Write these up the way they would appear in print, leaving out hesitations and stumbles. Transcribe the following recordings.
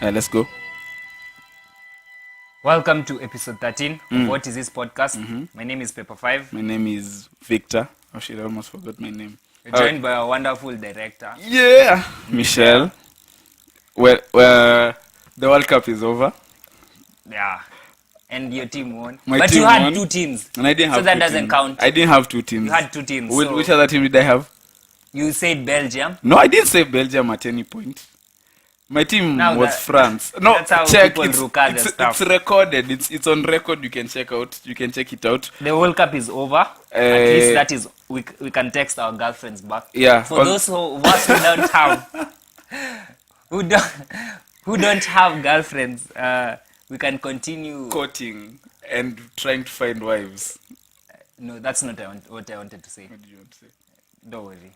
Let's go. Welcome to episode 13 of What Is This Podcast. My name is Paper5. My name is Victor. Oh shit, I almost forgot my name. We're joined by a wonderful director. Yeah, Michelle. Well, the World Cup is over. Yeah. And your team won. My but team you had won. two teams. And I didn't have so that two doesn't teams. count. I didn't have two teams. You had two teams. Which other team did I have? You said Belgium. No, I didn't say Belgium at any point. My team was France. No, that's how check. people It's recorded. It's on record. You can check it out. The World Cup is over. At least that is we can text our girlfriends back. Yeah. For those of us who don't have who don't have girlfriends, we can continue courting and trying to find wives. No, that's not what I wanted to say. What did you want to say? Don't worry.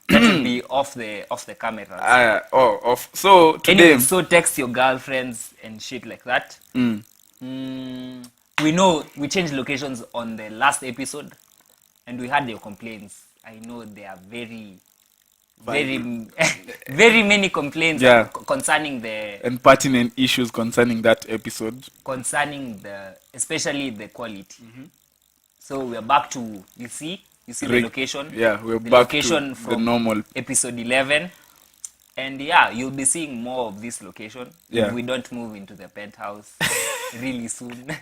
That will be off the camera. Off. So today, anyway, so text your girlfriends and shit like that. We know we changed locations on the last episode, and we had your complaints. I know there are very many complaints concerning and pertinent issues concerning that episode. Concerning especially the quality. So we're back to you see the location. Yeah, we're the back location to from the normal episode 11. And yeah, you'll be seeing more of this location if we don't move into the penthouse really soon.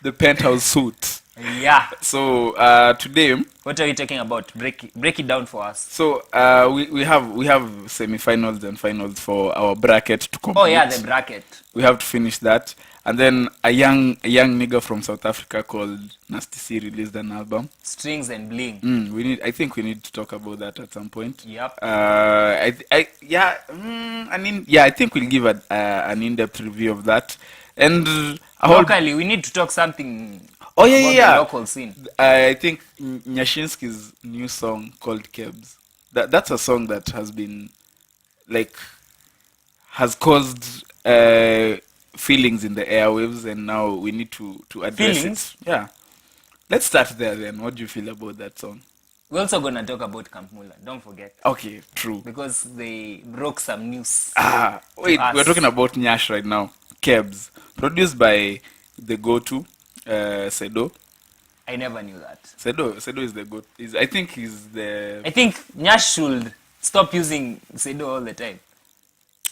The penthouse suite. Yeah. So today, what are we talking about? Break it down for us. So we have semi-finals and finals for our bracket to complete. Oh yeah, the bracket. We have to finish that, and then a young nigga from South Africa called Nyashinski released an album. Strings and Bling. I think we need to talk about that at some point. Yep. I think we'll give an in-depth review of that. And locally, we need to talk something. Oh yeah. The local scene. I think Nyashinski's new song called Kebs. That's a song that has been has caused feelings in the airwaves, and now we need to address feelings? It. Yeah. Let's start there then. What do you feel about that song? We're also gonna talk about Camp Mulla. Don't forget. Okay, true. Because they broke some news. Wait, we're talking about Nyash right now. Kebs, produced by the go-to Sedo. I never knew that. Sedo is the go. I think Nyash should stop using Sedo all the time.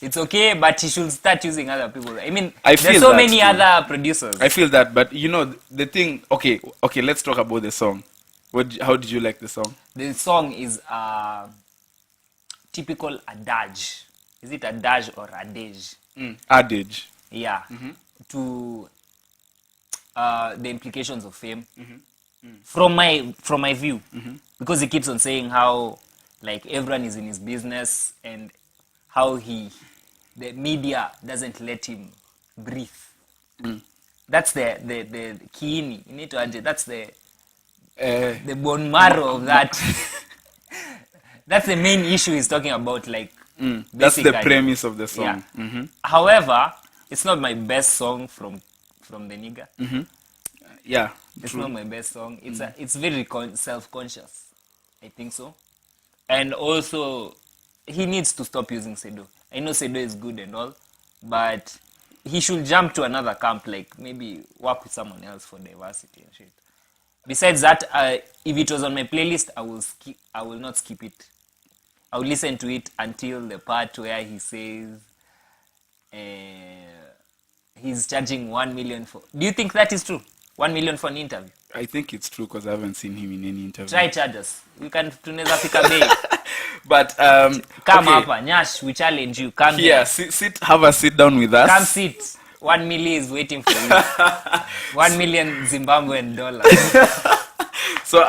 It's okay, but he should start using other people. I mean, there's so many other producers. I feel that, but you know the thing. Okay, let's talk about the song. How did you like the song? The song is a typical adage. Is it adage or adage? Adage. Yeah. To the implications of fame. From my view, because he keeps on saying how everyone is in his business and how the media doesn't let him breathe. That's the kiini. You need to add it. That's the bone marrow of that. That's the main issue he's talking about. That's the premise of the song. Yeah. However, it's not my best song from the nigga. Yeah, it's not my best song. It's very self-conscious. I think so. And also, he needs to stop using Sedo. I know Sedo is good and all, but he should jump to another camp, maybe work with someone else for diversity and shit. Besides that, if it was on my playlist, I will not skip it. I will listen to it until the part where he says he's charging 1 million for. Do you think that is true? 1 million for an interview? I think it's true because I haven't seen him in any interview. Try charge us. We can tuneza fika bei. But come hapa, Nyash, we challenge you. Come here. Have a sit down with us. Come sit. 1 million is waiting for you. 1 million Zimbabwean dollars. So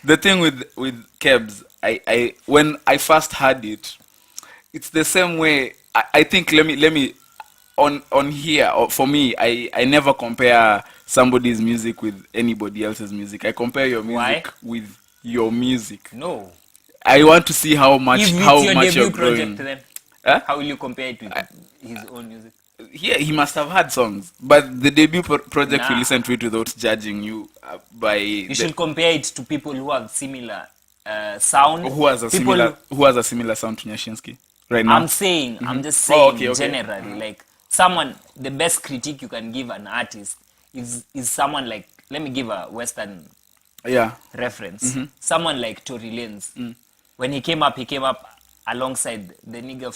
the thing with Kebs, I when I first heard it, it's the same way. I think let me on here, for me, I never compare somebody's music with anybody else's music. I compare your music with your music. No. I want to see how much you're growing. Then, how will you compare it with his own music? Yeah, he must have had songs, but the debut project, we listen to it without judging you by. You should compare it to people who have similar sound. Who has a similar sound to Nyashinski? right now? I'm saying, I'm just saying okay. generally, like someone, the best critique you can give an artist is someone like, let me give a Western Yeah. reference. Someone like Tory Lanez. When he came up alongside the nigga,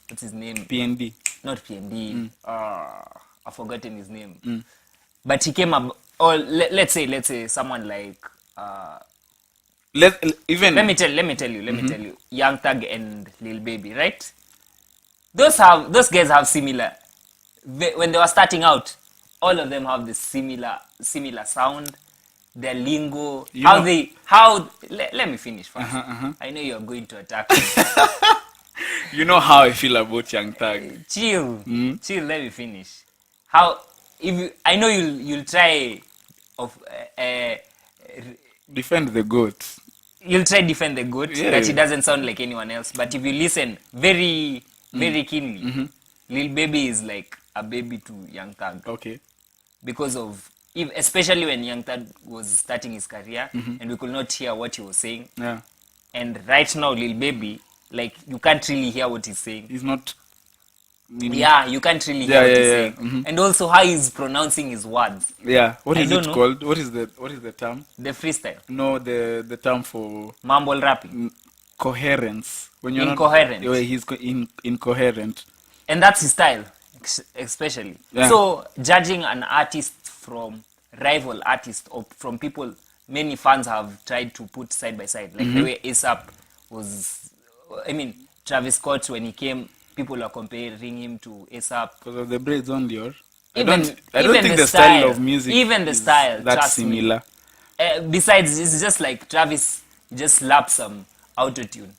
what's his name? PND. Not PND. I've forgotten his name. But he came up, or let's say someone like, Let let me tell you, Young Thug and Lil Baby, right? Those guys have similar. When they were starting out, all of them have the similar sound, their lingo, let me finish first. I know you're going to attack me. You know how I feel about Young Thug. Chill, let me finish. How, I know you'll try of Defend the goat. you'll try defend the goat, Yeah. that he doesn't sound like anyone else. But if you listen very keenly, Lil Baby is like a baby to Young Thug. Okay. Because of, especially when Young Thug was starting his career, and we could not hear what he was saying. Yeah. And right now, Lil Baby, like, you can't really hear what he's saying. He's not. Yeah, you can't really hear what he's saying. And also how he's pronouncing his words. Yeah. What I is don't it know. called? What is the term? The freestyle. No, the term for Mumble rapping. coherence. When you're Incoherent. Not, he's incoherent. And that's his style, especially. Yeah. So, judging an artist from rival artists or from people many fans have tried to put side by side, like the way ASAP was, I mean, Travis Scott, when he came, people are comparing him to ASAP. Because of the braids only, or? I Even don't think the style of music even the is style, that trust me. similar. Besides, it's just like Travis just slapped some autotune.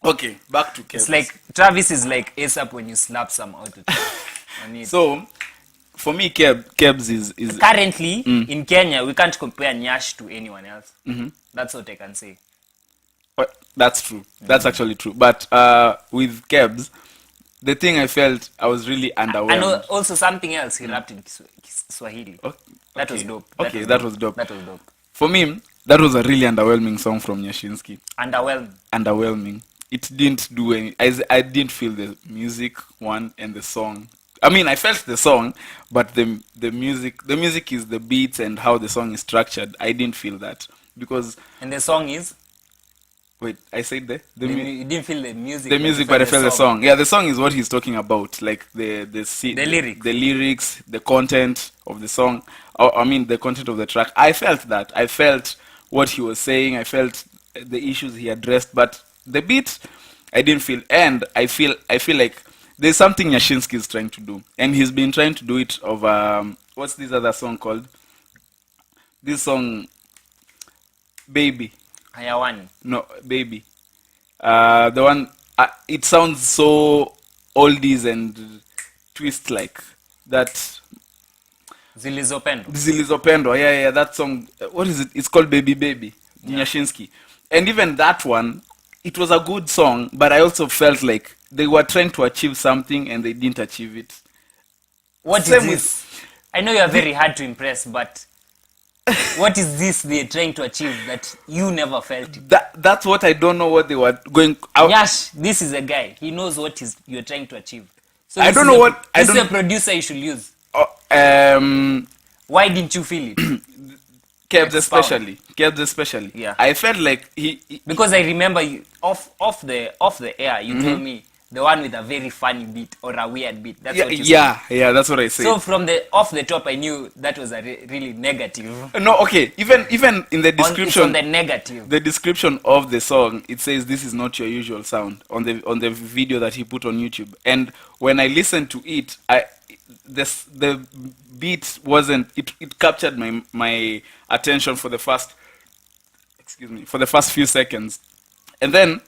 Okay, back to Kebs. It's like Travis is like ASAP when you slap some autotune on it. So, for me, Kebs is Currently, in Kenya, we can't compare Nyash to anyone else. That's what I can say. That's true. That's actually true. But with Kebs, the thing I felt, I was really underwhelmed. And also something else, he rapped in Swahili. That was dope. Okay, that was dope. That was dope. For me, that was a really underwhelming song from Nyashinski. Underwhelming. It didn't do any. I didn't feel the music one and the song. I mean, I felt the song, but the music is the beats and how the song is structured. I didn't feel that because. And the song is. Wait, I said you didn't feel the music. The music, but I felt the song. Yeah, the song is what he's talking about, like the lyrics, the content of the song. I mean, the content of the track. I felt that. I felt what he was saying. I felt the issues he addressed, but the beat, I didn't feel. And I feel like there's something Nyashinski is trying to do, and he's been trying to do it over what's this other song called? This song, Baby. Hayawani. No, Baby. The one, it sounds so oldies and twist like that. Zilizopendo. Yeah, that song. What is it? It's called Baby Baby. Nyashinski. And even that one, it was a good song, but I also felt like they were trying to achieve something and they didn't achieve it. What is this? I know you are very hard to impress, but what is this they're trying to achieve that you never felt it? That's what I don't know what they were going out. Yash, this is a guy. He knows what you're trying to achieve. So I don't know what this is a producer you should use. Why didn't you feel it? Kebs especially. Yeah. I felt like he because I remember you off the air you told me the one with a very funny beat or a weird beat. That's what you said. Yeah, that's what I said. So from the off the top I knew that was a really negative. No, okay. Even in the description on the negative. The description of the song, it says this is not your usual sound on the video that he put on YouTube. And when I listened to it, the beat wasn't it captured my attention for the first few seconds, and then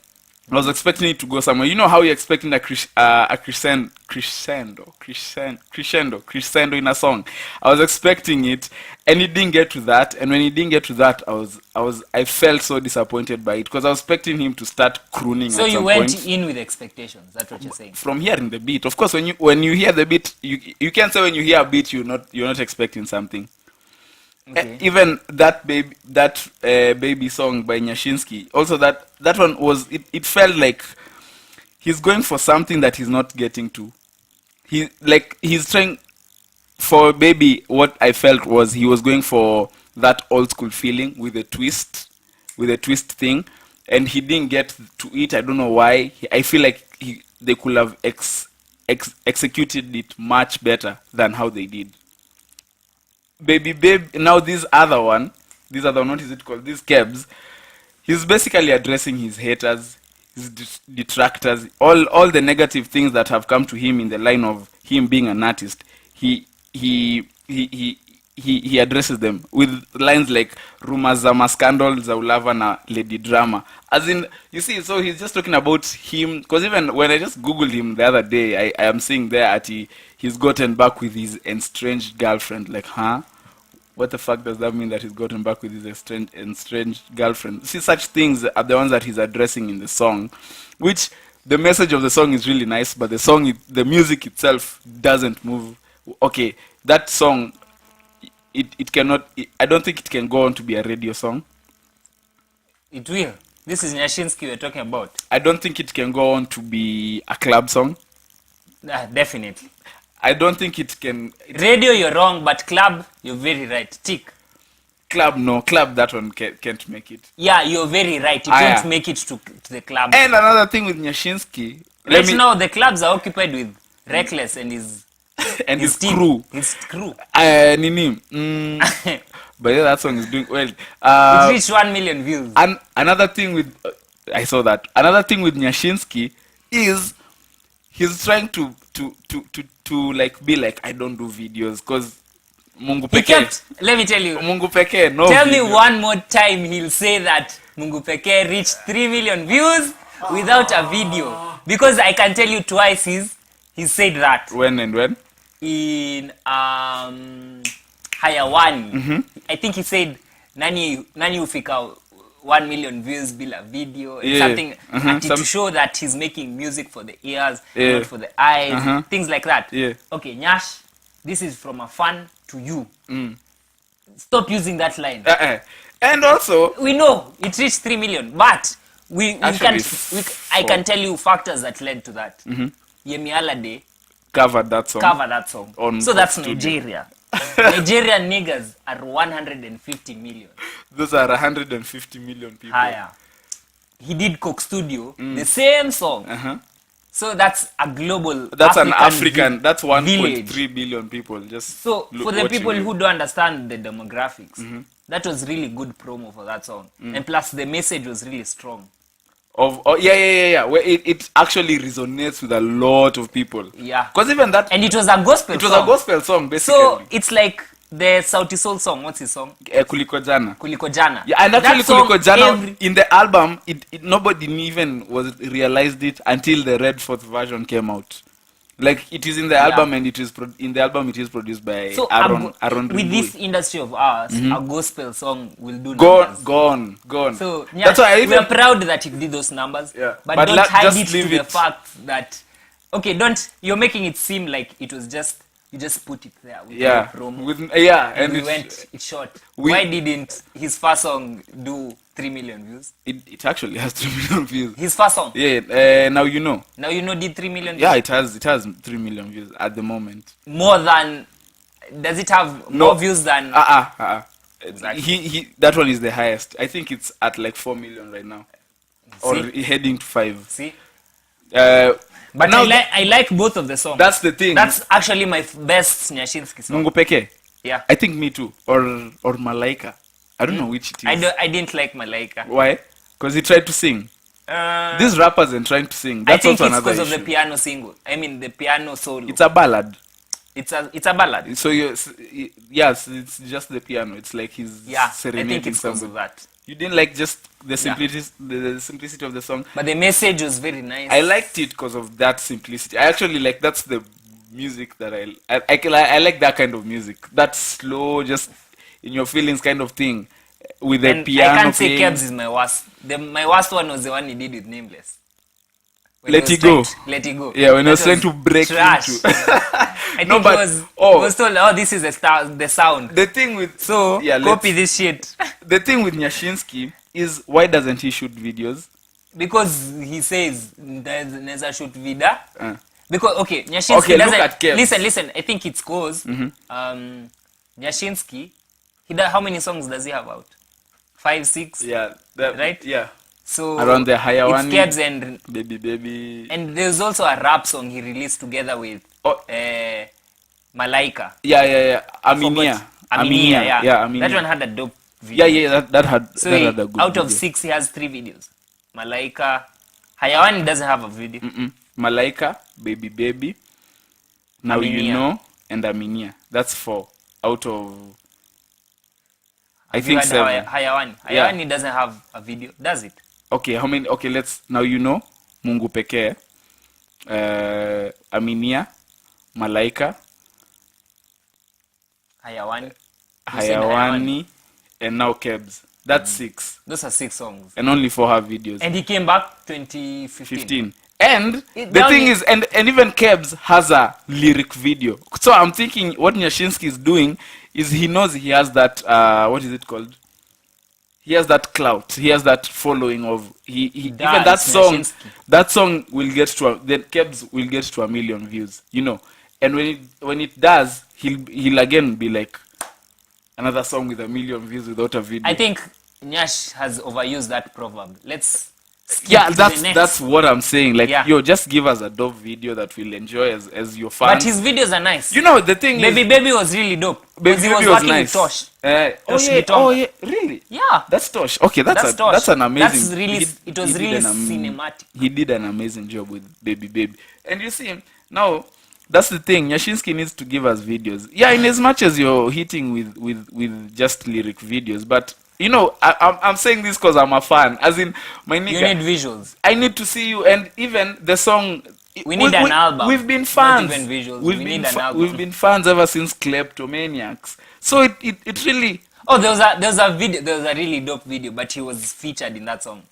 I was expecting it to go somewhere. You know how you're expecting a crescendo in a song. I was expecting it, and it didn't get to that. And when it didn't get to that, I felt so disappointed by it because I was expecting him to start crooning. So at you some went point. in with expectations. That's what you're saying. From hearing the beat, of course, when you hear the beat, you can't say when you hear a beat you're not expecting something. Okay. Even that baby song by Nyashinski, also that one was it felt like he's going for something that he's not getting to. He's trying for Baby. What I felt was he was going for that old school feeling with a twist thing, and he didn't get to it. I don't know why. I feel like they could have executed it much better than how they did. Baby Babe. Now this other one, what is it called? This Kebs. He's basically addressing his haters, his detractors, all the negative things that have come to him in the line of him being an artist. He addresses them with lines like rumors za mascandal za ulava na lady drama. As in, you see, so he's just talking about him, because even when I just googled him the other day, I am seeing there at he's gotten back with his estranged girlfriend. Like, huh? What the fuck does that mean, that he's gotten back with his estranged girlfriend? See, such things are the ones that he's addressing in the song, which the message of the song is really nice, but the music itself doesn't move. Okay, that song, it cannot, I don't think it can go on to be a radio song. It will. This is Nyashinski we're talking about. I don't think it can go on to be a club song. Definitely. I don't think it can. Radio, you're wrong, but club, you're very right. Tick. Club, no. Club, that one can't make it. Yeah, you're very right. It won't make it to the club. And another thing with Nyashinski. Now, the clubs are occupied with Reckless and his and his team. crew. His crew. Nini. But yeah, that song is doing well. It reached 1 million views. And another thing with I saw that. Another thing with Nyashinski is he's trying to like be like, I don't do videos because Mungu Peke. Let me tell you. Mungu Peke, no. Tell video. me one more time he'll say that Mungu Peke reached 3 million views without a video. Because I can tell you twice he said that. When and when? In Hayawani. Mm-hmm. I think he said nani ufika 1 million views bila video, something to show that he's making music for the ears, not for the eyes, things like that. Okay, Nyash, this is from a fan to you. Stop using that line. And also, we know it reached 3 million, but I can tell you factors that led to that. Yemi Alade covered that song. So that's Nigeria. Nigerian niggas are 150 million. Those are 150 million people. Higher. He did Coke Studio, the same song. So that's a global. That's African. That's 1.3 billion people. Just so for the people who don't understand the demographics, that was really good promo for that song, and plus the message was really strong. Yeah. Where it actually resonates with a lot of people. Yeah. Because even that. And it was a gospel song. It was a gospel song, basically. So it's like the Sauti Soul song. What's his song? Kuliko Jana. Yeah, and actually Kuliko Jana, in the album, nobody even realized it until the Red Fourth version came out. Like, it is in the album, and it is produced by Aaron with this industry of ours, a gospel song will do numbers. Gone. So that's why we are proud that it did those numbers. Yeah. But don't hide it to the fact that you're making it seem like it was just you just put it there with the promo. And we went it short. Why didn't his first song do 3 million views? It actually has 3 million views. His first song? Yeah, Now You Know. Now You Know did 3 million views? Yeah, it has 3 million views at the moment. More than, does it have more views than? Exactly. That one is the highest. I think it's at like 4 million right now. Or heading to 5. See? But now I like both of the songs. That's the thing. That's actually my best Nyashinski song. Mungu Peke? Yeah. I think me too. Or Malaika. I don't know which it is. I didn't like Malaika. Why? Because he tried to sing. These rappers and trying to sing. That's also another issue. I think it's because of the piano single. I mean, the piano solo. It's a ballad. It's a ballad. So yes, it's just the piano. It's like he's serenading. I think it's because of that. You didn't like just the simplicity of the song. But the message was very nice. I liked it because of that simplicity. I actually like, that's the music that I like that kind of music. That slow, just in your feelings kind of thing. With the piano I can't playing. say Kebs is my worst. My worst one was the one he did with Nameless. Let It Go. Let It Go. Yeah, when I was trying to break trash. into. I think it was told, this is the sound. The thing with copy this shit. The thing with Nyashinski is, why doesn't he shoot videos? because he says neza shoot vida. Uh. Because okay, Nyashinski Okay, look doesn't at Kebs. listen. I think it's cause Nyashinski. How many songs does he have out? 5, 6. Yeah, Right? Yeah, So around the higher it's one. Kebs and Baby. there's also a rap song he released together with Oh. Malaika. Yeah. Aminia. Aminia, yeah. Yeah, Aminia. That one had a dope video. Yeah. That had So that had a good out of video. 6, he has 3 videos. Malaika, Hayawani doesn't have a video. Malaika, baby. Now you Aminia. know, and Aminia. That's 4 out of. I Have you think had 7. Hayawani. Yeah. Hayawani doesn't have a video, does it? Okay, how many? Okay, let's now you know. Mungu pekee, Aminia, Malaika, Hayawani. Hayawani, and now Kebs. That's 6, Those are 6 songs. and only 4 have videos. And he came back 2015. 15. And It- the now thing he- is, and even Kebs has a lyric video. So I'm thinking what Nyashinski is doing is he knows he has that what is it called? He has that clout. He has that following of even Does, that song. Nyashinski. That song will get to then Kebs will get to 1 million views. You know, and when it does, he'll again be like another song with 1 million views without a video. I think Nyash has overused that proverb. Let's skip Yeah, to the next. that's what I'm saying. Like, Yeah. yo, just give us a dope video that we'll enjoy as your fans. But his videos are nice. You know, the thing is, Baby was really dope. Baby Because he was Baby was working nice. with Tosh. Tosh yeah, Gitonga. really? Yeah. That's Tosh. Okay, That's Tosh. that's an amazing. That's really- it was did really an cinematic. He did an amazing job with Baby. And you see, now that's the thing. Nyashinski needs to give us videos. Yeah, in as much as you're hitting with just lyric videos, but you know, I'm saying this because I'm a fan. As in, my nigga, You need visuals. I need to see you, and even the song. We need an album, We've been not fans. even visuals. We've We been need an album. We've been fans ever since Kleptomaniacs. So it really. Oh, there was a video. There was a really dope video, but he was featured in that song.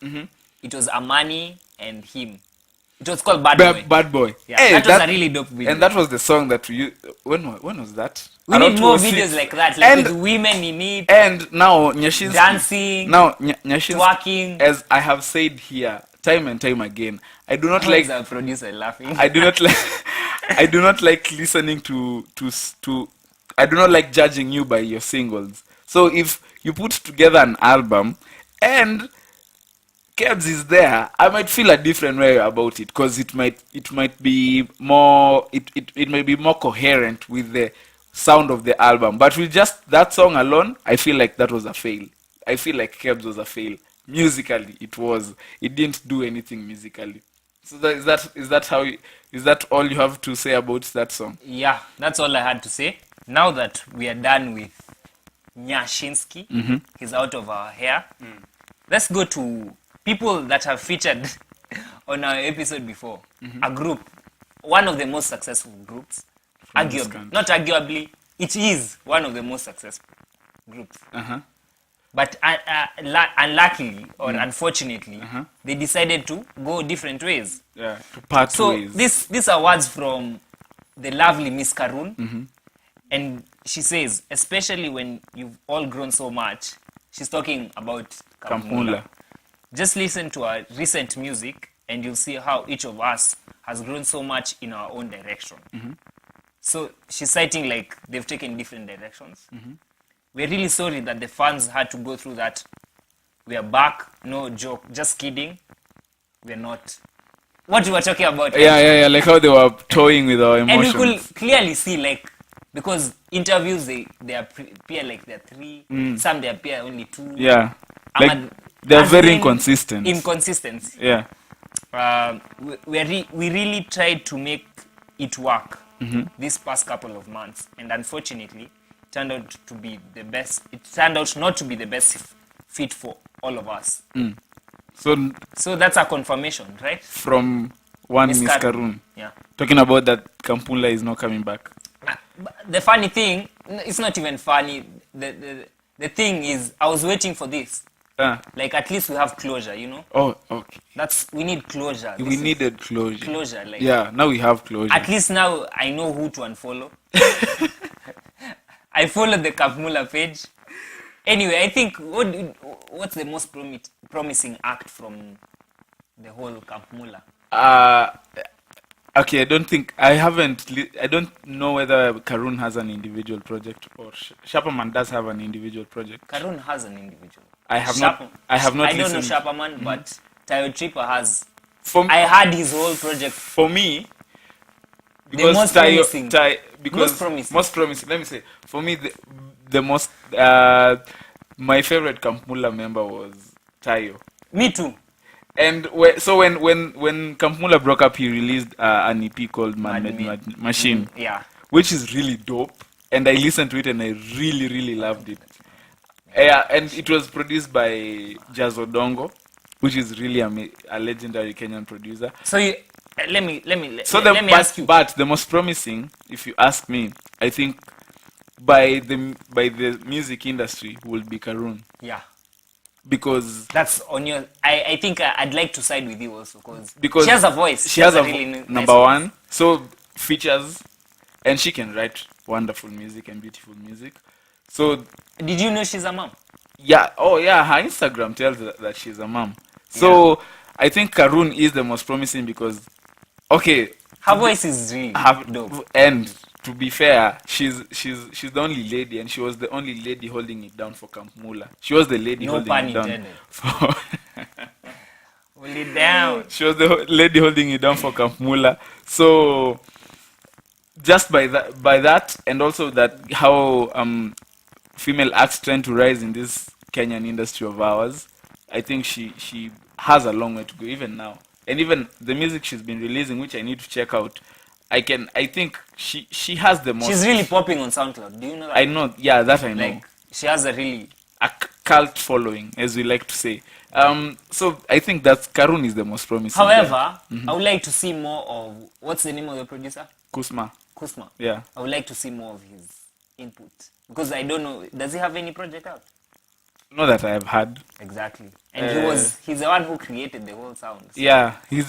It was Amani and him. It was called Bad Boy. Bad Boy. Yeah, Hey, that was a really dope video. And that was the song that we used. When was that? We Around need more 2006. videos like that, like and, with women in it, and now Nyashinski. dancing, Now Nyashinski. twerking. As I have said here, time and time again, I do not How like. is our producer laughing? I do not like. I do not like listening to. I do not like judging you by your singles. So if you put together an album, and Kebs is there, I might feel a different way about it because it might be more it might be more coherent with the sound of the album. But with just that song alone, I feel like that was a fail. I feel like Kebs was a fail. Musically, it didn't do anything musically. So is that all you have to say about that song? Yeah, that's all I had to say. Now that we are done with Nyashinski, he's out of our hair. Let's go to people that have featured on our episode before. A group, one of the most successful groups. From this Arguably, country. not arguably, it is one of the most successful groups. But unluckily or unfortunately, they decided to go different ways. Yeah, to part So ways. these are words from the lovely Miss Karun. And she says, especially when you've all grown so much, she's talking about Kampula. Just listen to our recent music and you'll see how each of us has grown so much in our own direction. So she's citing like they've taken different directions. We're really sorry that the fans had to go through that. We are back, no joke, just kidding. We're not. What we were talking about. Yeah, like how they were toying with our And we emotions. could clearly see, like, because interviews they appear like they're 3, some they appear only 2. Yeah, I'm like a- they're as very in inconsistent. Inconsistency. Yeah, We really tried to make it work this past couple of months, and unfortunately, it turned out to be the best. It turned out not to be the best fit for all of us. so So that's a confirmation, right? from one Miss Miss Karun. Karun Yeah. talking about that Kampula is not coming back. But the funny thing, it's not even funny. The thing is, I was waiting for this. Like, at least we have closure, you know? Oh, okay. We need closure. We needed closure. Closure, like. Yeah, now we have closure. At least now I know who to unfollow. I followed the Kapmula page. Anyway, I think what's the most promising act from the whole Camp Mulla? Okay, I don't know whether Karun has an individual project or Shapaman does have an individual project. Karun has an individual. I have not I don't know listened. Shapaman, but Tayo Tripper has. For I had his whole project. For me, The most promising. Most promising. Let me say, for me, the most my favorite Camp Mulla member was Tayo. Me too. And so when Camp Mulla broke up, he released an EP called Man-Made Machine, Yeah. which is really dope. And I listened to it and I really, really loved it. Yeah, and it was produced by Jazz Odongo, which is really a legendary Kenyan producer. So let me ask you. But the most promising, if you ask me, I think by the music industry will be Karun. Yeah. Because that's on your. I think I'd like to side with you also because she has a voice. She has a really number nice one. So features, and she can write wonderful music and beautiful music. So did you know she's a mom? Yeah. Oh yeah. Her Instagram tells that she's a mom. So I think Karun is the most promising because, okay, her voice is really dope. And to be fair, she's the only lady, and she was the only lady holding it down for Camp Mulla. She was the lady holding it down. Hold it down. She was the lady holding it down for Camp Mulla. So just by that, and also that how female acts trying to rise in this Kenyan industry of ours, I think she has a long way to go even now. And even the music she's been releasing, which I need to check out, I think she has the most. She's really popping on SoundCloud. Do you know that? I know, yeah, that I know. Like, she has a cult following, as we like to say. So I think that Karun is the most promising. However, I would like to see more of, what's the name of the producer? Kusma. Yeah. I would like to see more of his input. Because I don't know, does he have any project out? Not that I have heard. Exactly. And he's the one who created the whole sound. So yeah, if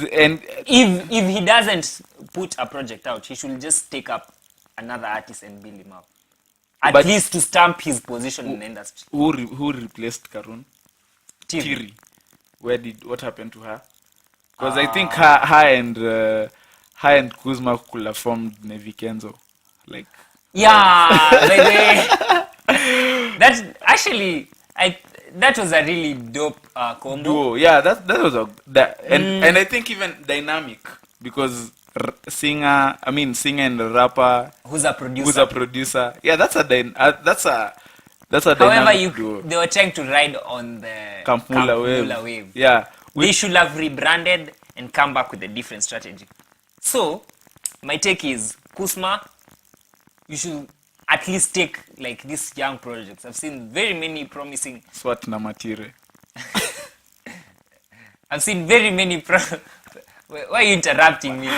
he doesn't put a project out, he should just take up another artist and build him up. At least to stamp his position in the industry. Who replaced Karun? Tiri. What happened to her? Because I think her and Kuzma could have formed Nevi Kenzo. Like, yeah, that's actually that was a really dope combo. Duo. Yeah, and I think even dynamic because singer and rapper who's a producer. Yeah, that's a However, dynamic duo. They were trying to ride on the Camp Mulla wave. Yeah, they should have rebranded and come back with a different strategy. So my take is, Kusma, you should at least take like these young projects. I've seen very many promising. Swat na matire. I've seen very many. Why are you interrupting me?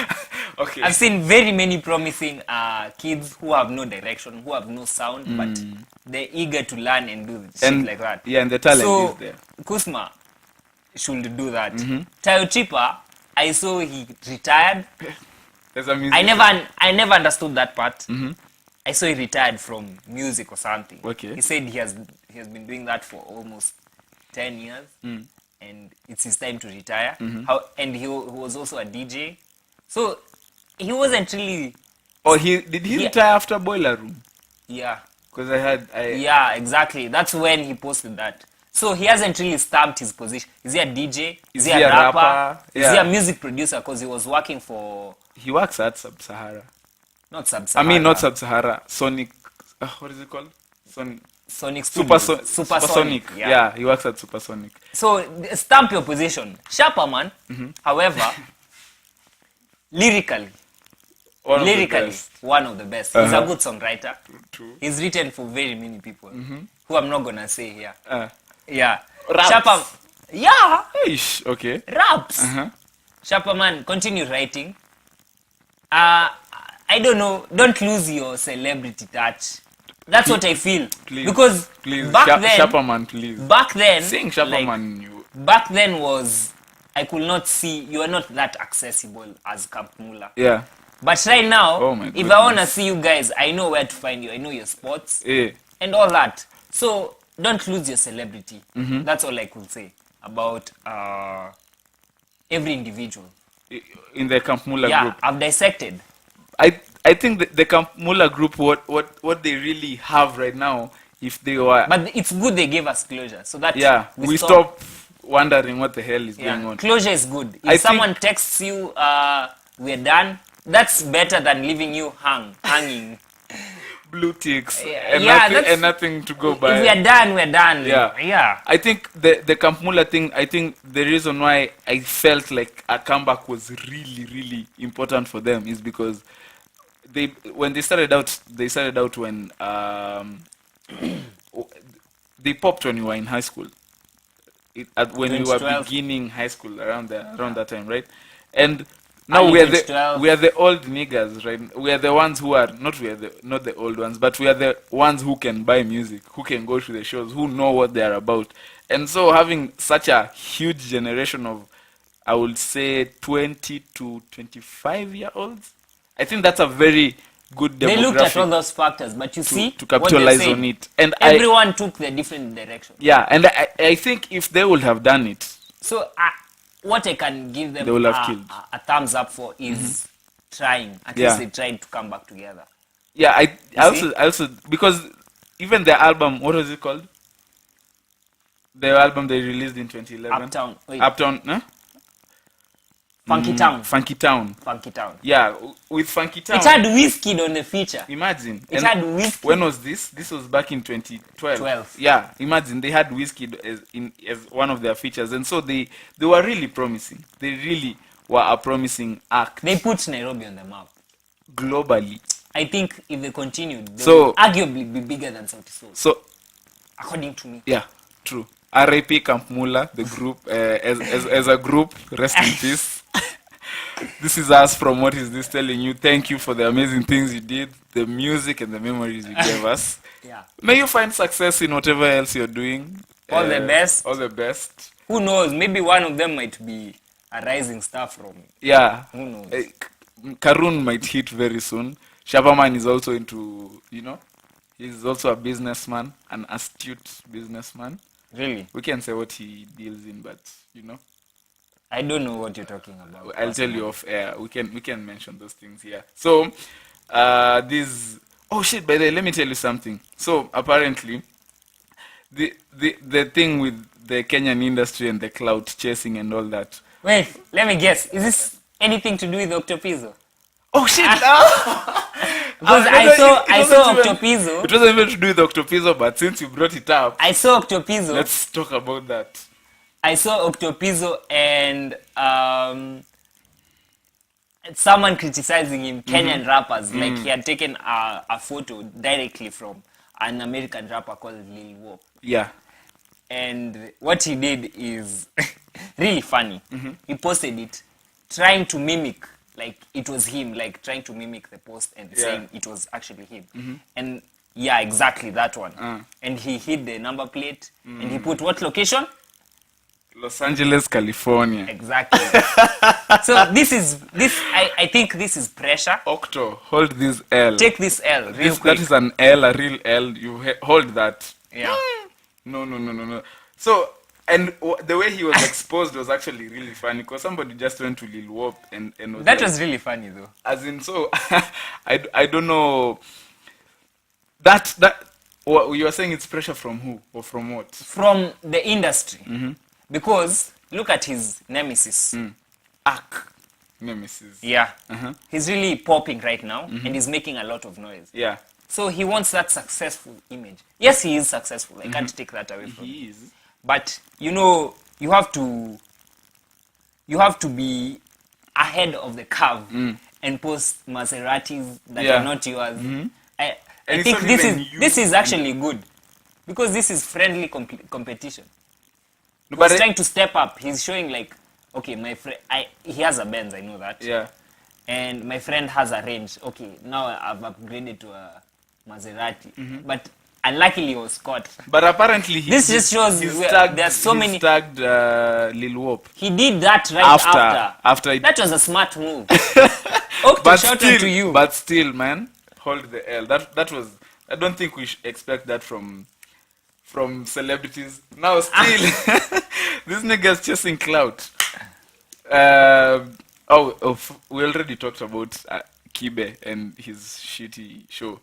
Okay. I've seen very many promising kids who have no direction, who have no sound, but they're eager to learn and do shit like that. Yeah, and the talent is there. Kusma should do that. Tayo Tripper, I saw he retired. I never understood that part. I saw he retired from music or something. Okay. He said he has been doing that for almost 10 years, and it's his time to retire. And he was also a DJ, so he wasn't really. Oh, did he retire after Boiler Room? Yeah. Because Yeah, exactly. That's when he posted that. So he hasn't really stamped his position. Is he a DJ? Is he a rapper? Yeah. Is he a music producer? Because he was working for. He works at Sub-Sahara. Not Sub-Sahara. I mean, not Sub-Sahara. Sonic. What is it called? Sonic Supersonic. Yeah, he works at Supersonic. So stamp your position. Shapaman, however, lyrically, one of the best. He's a good songwriter. True. He's written for very many people who I'm not gonna say here. Yeah. Raps. Shapaman. Yeah. Ish, okay. Raps. Shapaman, continue writing. I don't know. Don't lose your celebrity touch. That's what I feel. Please, because back then, Shapaman, please. Back then, sing Shapaman. Back then I could not see. You are not that accessible as Camp Mulla. Yeah. But right now, if goodness. I wanna see you guys, I know where to find you. I know your spots and all that. So don't lose your celebrity. That's all I could say about every individual. in the Camp Mulla Yeah, group. I've dissected. I think the Camp Mulla group, what they really have right now, if they were, But it's good they gave us closure so that yeah, we stop wondering what the hell is going on. Closure is good. If I someone texts you, we're done, that's better than leaving you hanging. Blue ticks Yeah, and nothing to go If by. we're done, we're done. Yeah. Yeah. I think the Camp Mulla thing, I think the reason why I felt like a comeback was really, really important for them is because when they started out when they popped when we were in high school. When we were 2012. beginning high school around that time, right? And now we are 2012. the old niggas, right? We are the ones who are not the old ones, but we are the ones who can buy music, who can go to the shows, who know what they are about. And so having such a huge generation of, I would say, 20 to 25-year-olds, I think that's a very good demographic. They looked at all those factors, but you see, to capitalize what they're on it. And everyone took their different direction. yeah, and I think if they would have done it, So what I can give them They will have killed. a thumbs up for is trying. At Yeah. least they tried to come back together. yeah, I see? also because even their album, what was it called? The album they released in 2011. Uptown. Wait, Uptown, huh? Funky Town. Funky Town. Funky Town. Yeah, with Funky Town. It had Wizkid on the feature. Imagine. It had Wizkid. When was this? This was back in 2012. 12. Yeah, imagine they had Wizkid as one of their features, and so they were really promising. They really were a promising act They put Nairobi on the map. globally. I think if they continued, they So- would arguably be bigger than Sauti Sol, So according to me. yeah, true. R.I.P. Camp Mulla, the group, as a group, rest in peace. This is us from What Is This Telling You. Thank you for the amazing things you did, the music and the memories you gave us. Yeah. May you find success in whatever else you're doing. All the best. All the best. Who knows? Maybe one of them might be a rising star from. Yeah. Who knows? Karun might hit very soon. Shabaman is also into, he's also a businessman, an astute businessman. Really? We can say what he deals in, but, I don't know what you're talking about. I'll tell you off air. We can mention those things here. So, oh shit, by the way, let me tell you something. So, apparently, the thing with the Kenyan industry and the clout chasing and all that. Wait, let me guess. Is this anything to do with Octopizzo? Oh shit! Because I saw Octopizzo. It wasn't even to do with Octopizzo, but since you brought it up, I saw Octopizzo. let's talk about that. I saw Octopizzo and someone criticizing him, Kenyan rappers, like he had taken a photo directly from an American rapper called Lil Wop. Yeah. And what he did is really funny. He posted it trying to mimic, like it was him, like trying to mimic the post and saying it was actually him. And yeah, exactly that one. And he hid the number plate and he put what location? Los Angeles, California. Exactly. So I think this is pressure. Octo, hold this L. Take this L real quick. That is an L, a real L. You hold that. Yeah. No. So, and the way he was exposed was actually really funny because somebody just went to Lil Wop and was That like, was really funny though. as in, so I don't know that what you are saying, it's pressure from who or from what? From the industry. Because look at his nemesis. Ark Nemesis. Yeah. He's really popping right now and he's making a lot of noise. Yeah. So he wants that successful image. Yes, he is successful. I can't take that away from him. He is. But you have to be ahead of the curve and post Maseratis that are not yours. I And think it's not even you. this is actually good because this is friendly competition. No, He's but trying to step up. He's showing like, okay, my friend, he has a Benz, I know that. yeah. And my friend has a range. Okay, now I've upgraded to a Maserati. But unluckily he was caught. But apparently This just shows there are so many. He's tagged Lil Wop. He did that right After it, That was a smart move. Octo, shout out to you. But still, man, hold the L. That was. I don't think we should expect that from celebrities. Now still, this nigga's chasing clout. We already talked about Kibe and his shitty show.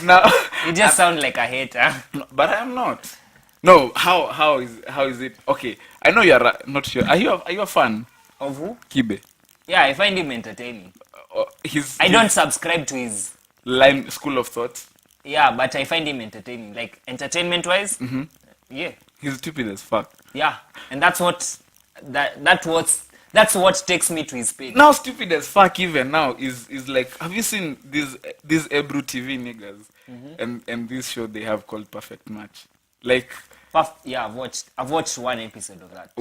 Now, You just sound like a hater. no, but I'm not. No, how is it? Okay, I know you're not sure. Are you a fan, Of who? Kibe? Yeah, I find him entertaining. His I don't subscribe to his. line school of thought. Yeah, but I find him entertaining. Like, entertainment wise, yeah. He's stupid as fuck. Yeah. And that's what takes me to his page. Now stupid as fuck even now is like, have you seen these Ebru TV niggas and this show they have called Perfect Match? Like, Yeah, I've watched one episode of that.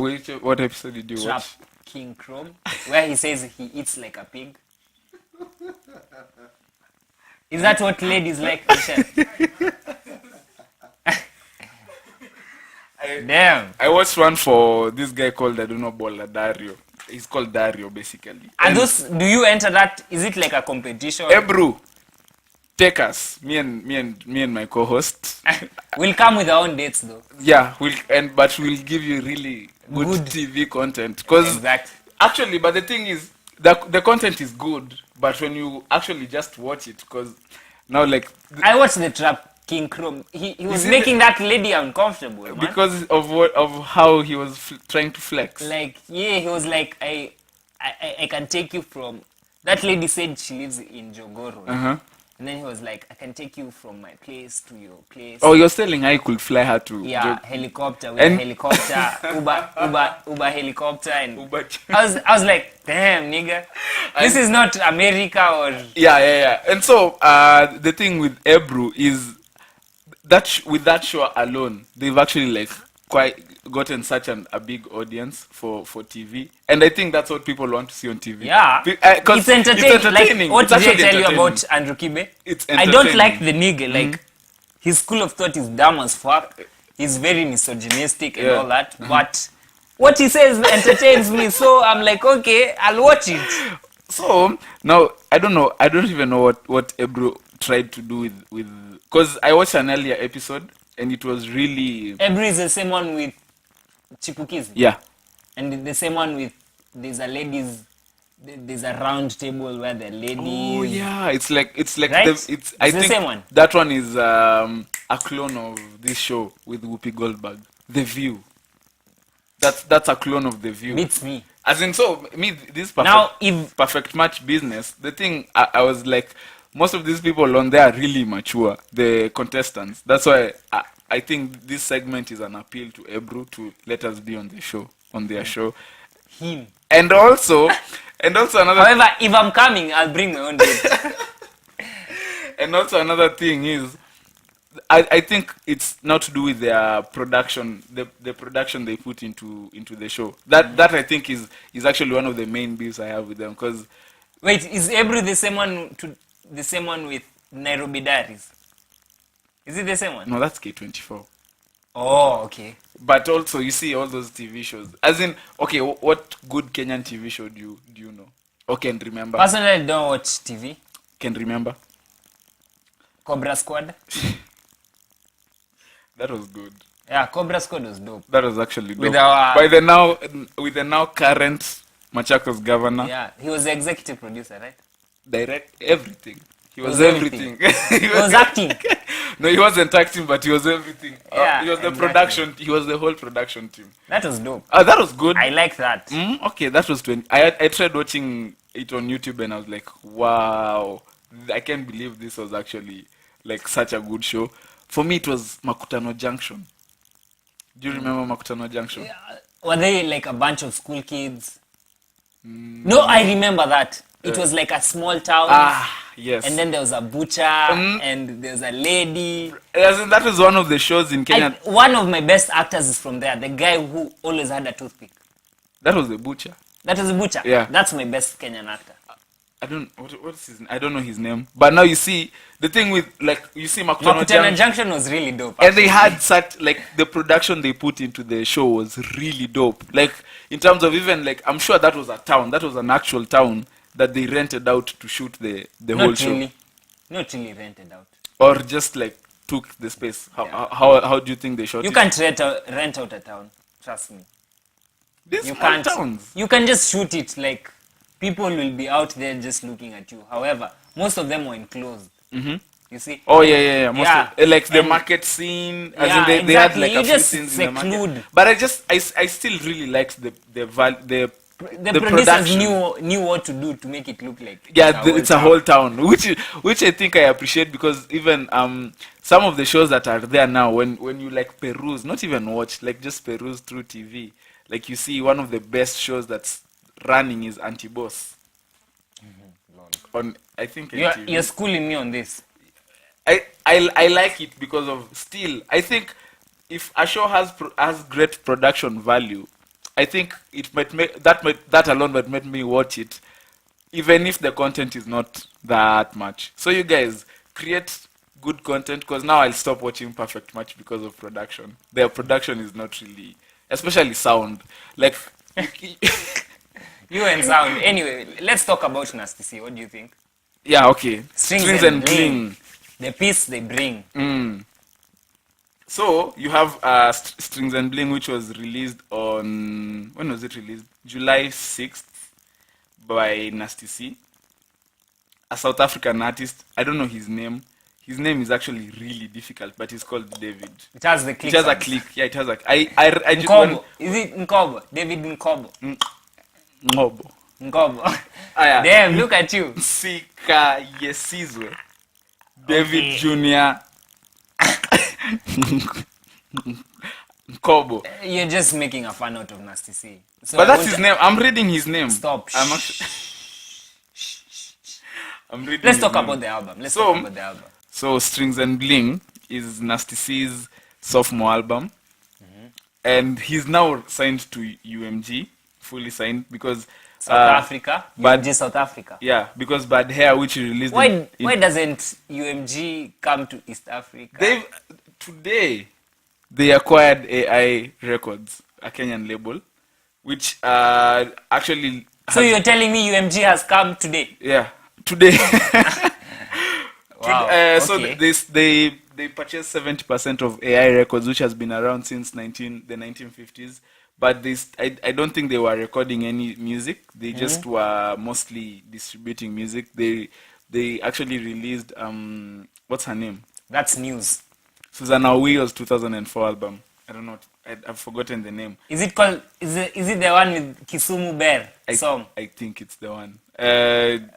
what episode did you Trap watch? King Chrome, where he says he eats like a pig. Is that what ladies like, Michelle? Damn. I watched one for this guy called, I don't know, Bola Dario. He's called Dario basically. And those, do you enter that? Is it like a competition? Ebru, take us, me and my co-host. We'll come with our own dates though. Yeah, but we'll give you really good TV content because Exactly. actually, but the thing is, the content is good, but when you actually just watch it, because now like I watched the Trap King Chrome. He was it making that lady uncomfortable, man. because of how he was trying to flex. Like, yeah, he was like, I can take you from. That lady said she lives in Jogoro. Uh-huh. And then he was like, I can take you from my place to your place. Oh, you're telling I could fly her to Yeah, helicopter with And- helicopter, Uber helicopter, and Uber. I was like, damn, nigga, this is not America or Yeah. And so the thing with Ebru is that with that show alone, they've actually like quite gotten such a big audience for TV, and I think that's what people want to see on TV. yeah. 'Cause It's entertaining. Like, what It's did I actually tell you entertaining. about Andrew Kibe? It's I don't entertaining. like the nigga. Like, his school of thought is dumb as fuck. He's very misogynistic and Yeah. all that. But what he says entertains me, so I'm like, okay, I'll watch it. So now I don't even know what Ebru tried to do with because I watched an earlier episode and it was really Ebru is the same one with Chipukizi. yeah. And the same one with there's a round table where the ladies. Oh yeah, it's like Right? I It's the think same one. that one is a clone of this show with Whoopi Goldberg, The View. That's a clone of The View. Beats me. As in, so me this perfect, Now, if perfect match business. The thing I was like, most of these people on there are really mature. The contestants. That's why I think this segment is an appeal to Ebru to let us be on their show, him. and also another. However, if I'm coming, I'll bring my own date. And also another thing is, I think it's not to do with their production, the production they put into the show. That I think is actually one of the main beefs I have with them. Because Wait, is Ebru the same one with Nairobi Diaries? Is it the same one? no, that's K24. Oh, okay. But also you see all those TV shows. As in, okay, what good Kenyan TV show do you know? Or can remember? Personally, I don't watch TV. Can remember? Cobra Squad. That was good. Yeah, Cobra Squad was dope. That was actually dope. With our- With the now current Machakos governor. Yeah, he was the executive producer, right? Direct everything. He was Was everything. He was acting. No, he wasn't acting, but he was everything. Yeah, he was the exactly. production. He was the whole production team. That was dope. That was good. I like that. Okay, that was 20. I tried watching it on YouTube and I was like, wow, I can't believe this was actually like such a good show. For me, it was Makutano Junction. Do you remember Makutano Junction? Were they like a bunch of school kids? No, I remember that. It was like a small town. Yes. And then there was a butcher and there's a lady. As in, that was one of the shows in Kenya. One of my best actors is from there. The guy who always had a toothpick. That was the butcher. That was a butcher. Yeah. That's my best Kenyan actor. I don't what's his. I don't know his name. But now you see the thing with like you see Makutano Makutano Junction was really dope. and they actually. had such like the production they put into the show was really dope. Like in terms of even like I'm sure that was a town. That was an actual town that they rented out to shoot the whole Not show. really. Not really rented out. Or just like took the space. How do you think they shot You it? can't rent out a town. Trust me. These You small can't. towns. You can just shoot it. Like people will be out there just looking at you. However, most of them were enclosed. You see. Oh yeah. Most Yeah, like the and- market scene, as Yeah, in they had exactly. like You a few just scenes in the market. seclude. But I still really liked the The producers production. knew what to do to make it look like It's a whole town, which I think I appreciate, because even some of the shows that are there now, when you like peruse, not even watch, like just peruse through TV, like you see one of the best shows that's running is Anti-Boss on, I think, NTV. You're schooling me on this. I like it because of, still I think if a show has great production value, I think it might make that alone might make me watch it, even if the content is not that much. So you guys create good content, because now I'll stop watching Perfect Match because of production. Their production is not really, especially sound. Like You and sound. Anyway, let's talk about Nasty C. What do you think? yeah, okay. Strings and Bling. The piece they bring. So you have Strings and Bling, which was released on, when was it released? July 6th by Nasty C, a South African artist. I don't know his name. His name is actually really difficult, but he's called David. It has the click. It has a sound. click. Yeah, it has a. I just Nkobo. Is it Nkobo? David Nkobo. Ngobo. Nkobo. Yeah. Damn, look at you. Sika Yesizwe. David Okay. Jr. Nkobo. You're just making a fun out of Nasty C. So But I that's want his name. I'm reading his name. Stop. I'm actually. I'm reading. Let's his talk name. about the album. Let's So- talk about the album. So Strings and Bling is Nasty C's sophomore album, and he's now signed to UMG, fully signed, because South Africa. but- UMG South Africa. yeah, because Bad Hair, which he released Why doesn't UMG come to East Africa? today they acquired AI Records, a Kenyan label, which actually So you're telling me UMG has come today? yeah, today. Wow. So okay. they purchased 70% of AI Records, which has been around since the 1950s. But I don't think they were recording any music. They just were mostly distributing music. They actually released what's her name? That's news. Susanna Wheel's 2004 album. I don't know. I've forgotten the name. Is it called? Is it the one with Kisumu Bear song? I think it's the one.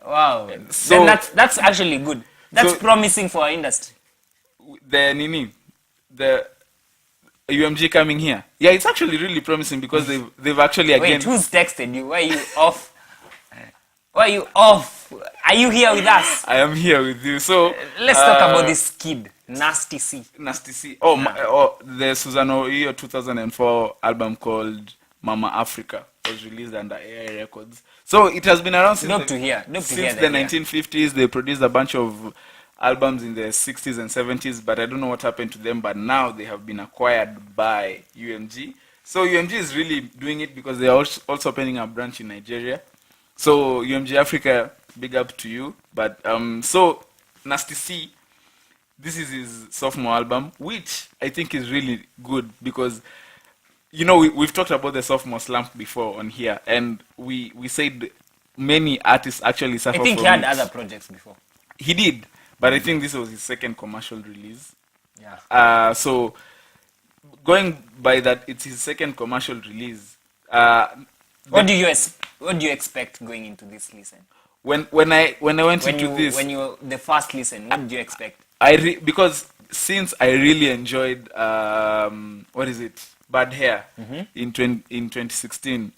Wow. so- then that's actually good. That's so- promising for our industry. The UMG coming here. Yeah, it's actually really promising, because they've actually again. Wait, who's texted you? Why are you off? Why are you off? Are you here with us? I am here with you. So Let's talk about this kid, Nasty C. Nasty C. The Susanna Oyo 2004 album called Mama Africa was released under AI Records. So it has been around since Dope to hear. Dope to hear since that, the yeah. 1950s. They produced a bunch of albums in the 60s and 70s, but I don't know what happened to them. But now they have been acquired by UMG. So UMG is really doing it because they are also opening a branch in Nigeria. So UMG Africa, big up to you. But so Nasty C, this is his sophomore album, which I think is really good, because we've talked about the sophomore slump before on here, and we said many artists actually suffer I think from he had it. other projects before. He did, but I think this was his second commercial release. Yeah. So going by that, it's his second commercial release. What do you expect going into this listen? When I went into this, When you the first listen, what did you expect? because since I really enjoyed what is it, Bad Hair in 2016,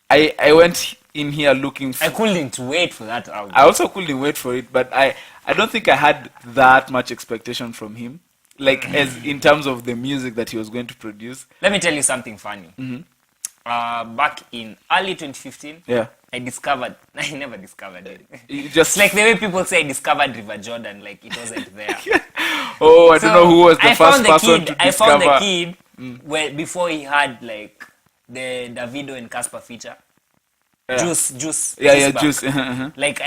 I went in here looking I couldn't wait for that album. I also couldn't wait for it, but I don't think I had that much expectation from him, like as in terms of the music that he was going to produce. Let me tell you something funny. Back in early 2015, Yeah, I never discovered it. it just It's like the way people say I discovered River Jordan, like it wasn't there. I don't know who was the I first found the person kid, to I found the discover. kid before he had like the Davido and Casper feature. Yeah. Juice. Yeah, back. Juice. Like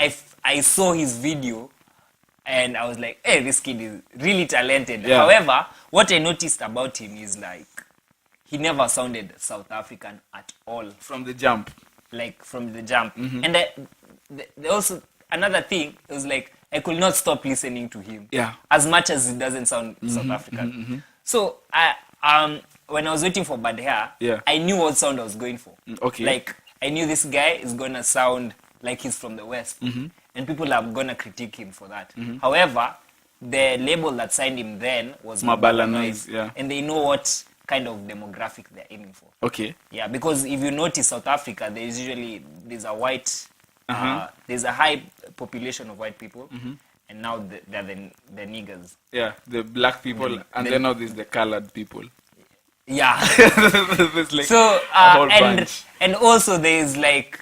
I saw his video and I was like, hey, this kid is really talented. Yeah. However, what I noticed about him is like he never sounded South African at all. From the jump. Like from the jump. And also another thing was like I could not stop listening to him. Yeah. As much as it doesn't sound South African. So when I was waiting for Bad Hair, Yeah. I knew what sound I was going for. Okay. Like I knew this guy is gonna sound like he's from the West, and people are gonna critique him for that. However, the label that signed him then was Mabala Noise, yeah. and they know what kind of demographic they're aiming for. Okay. Yeah, because if you notice South Africa, there's a white, there's a high population of white people, and now they're the niggers. Yeah, the black people, and then now there's the colored people. Yeah. There's like So a whole bunch. and also there's like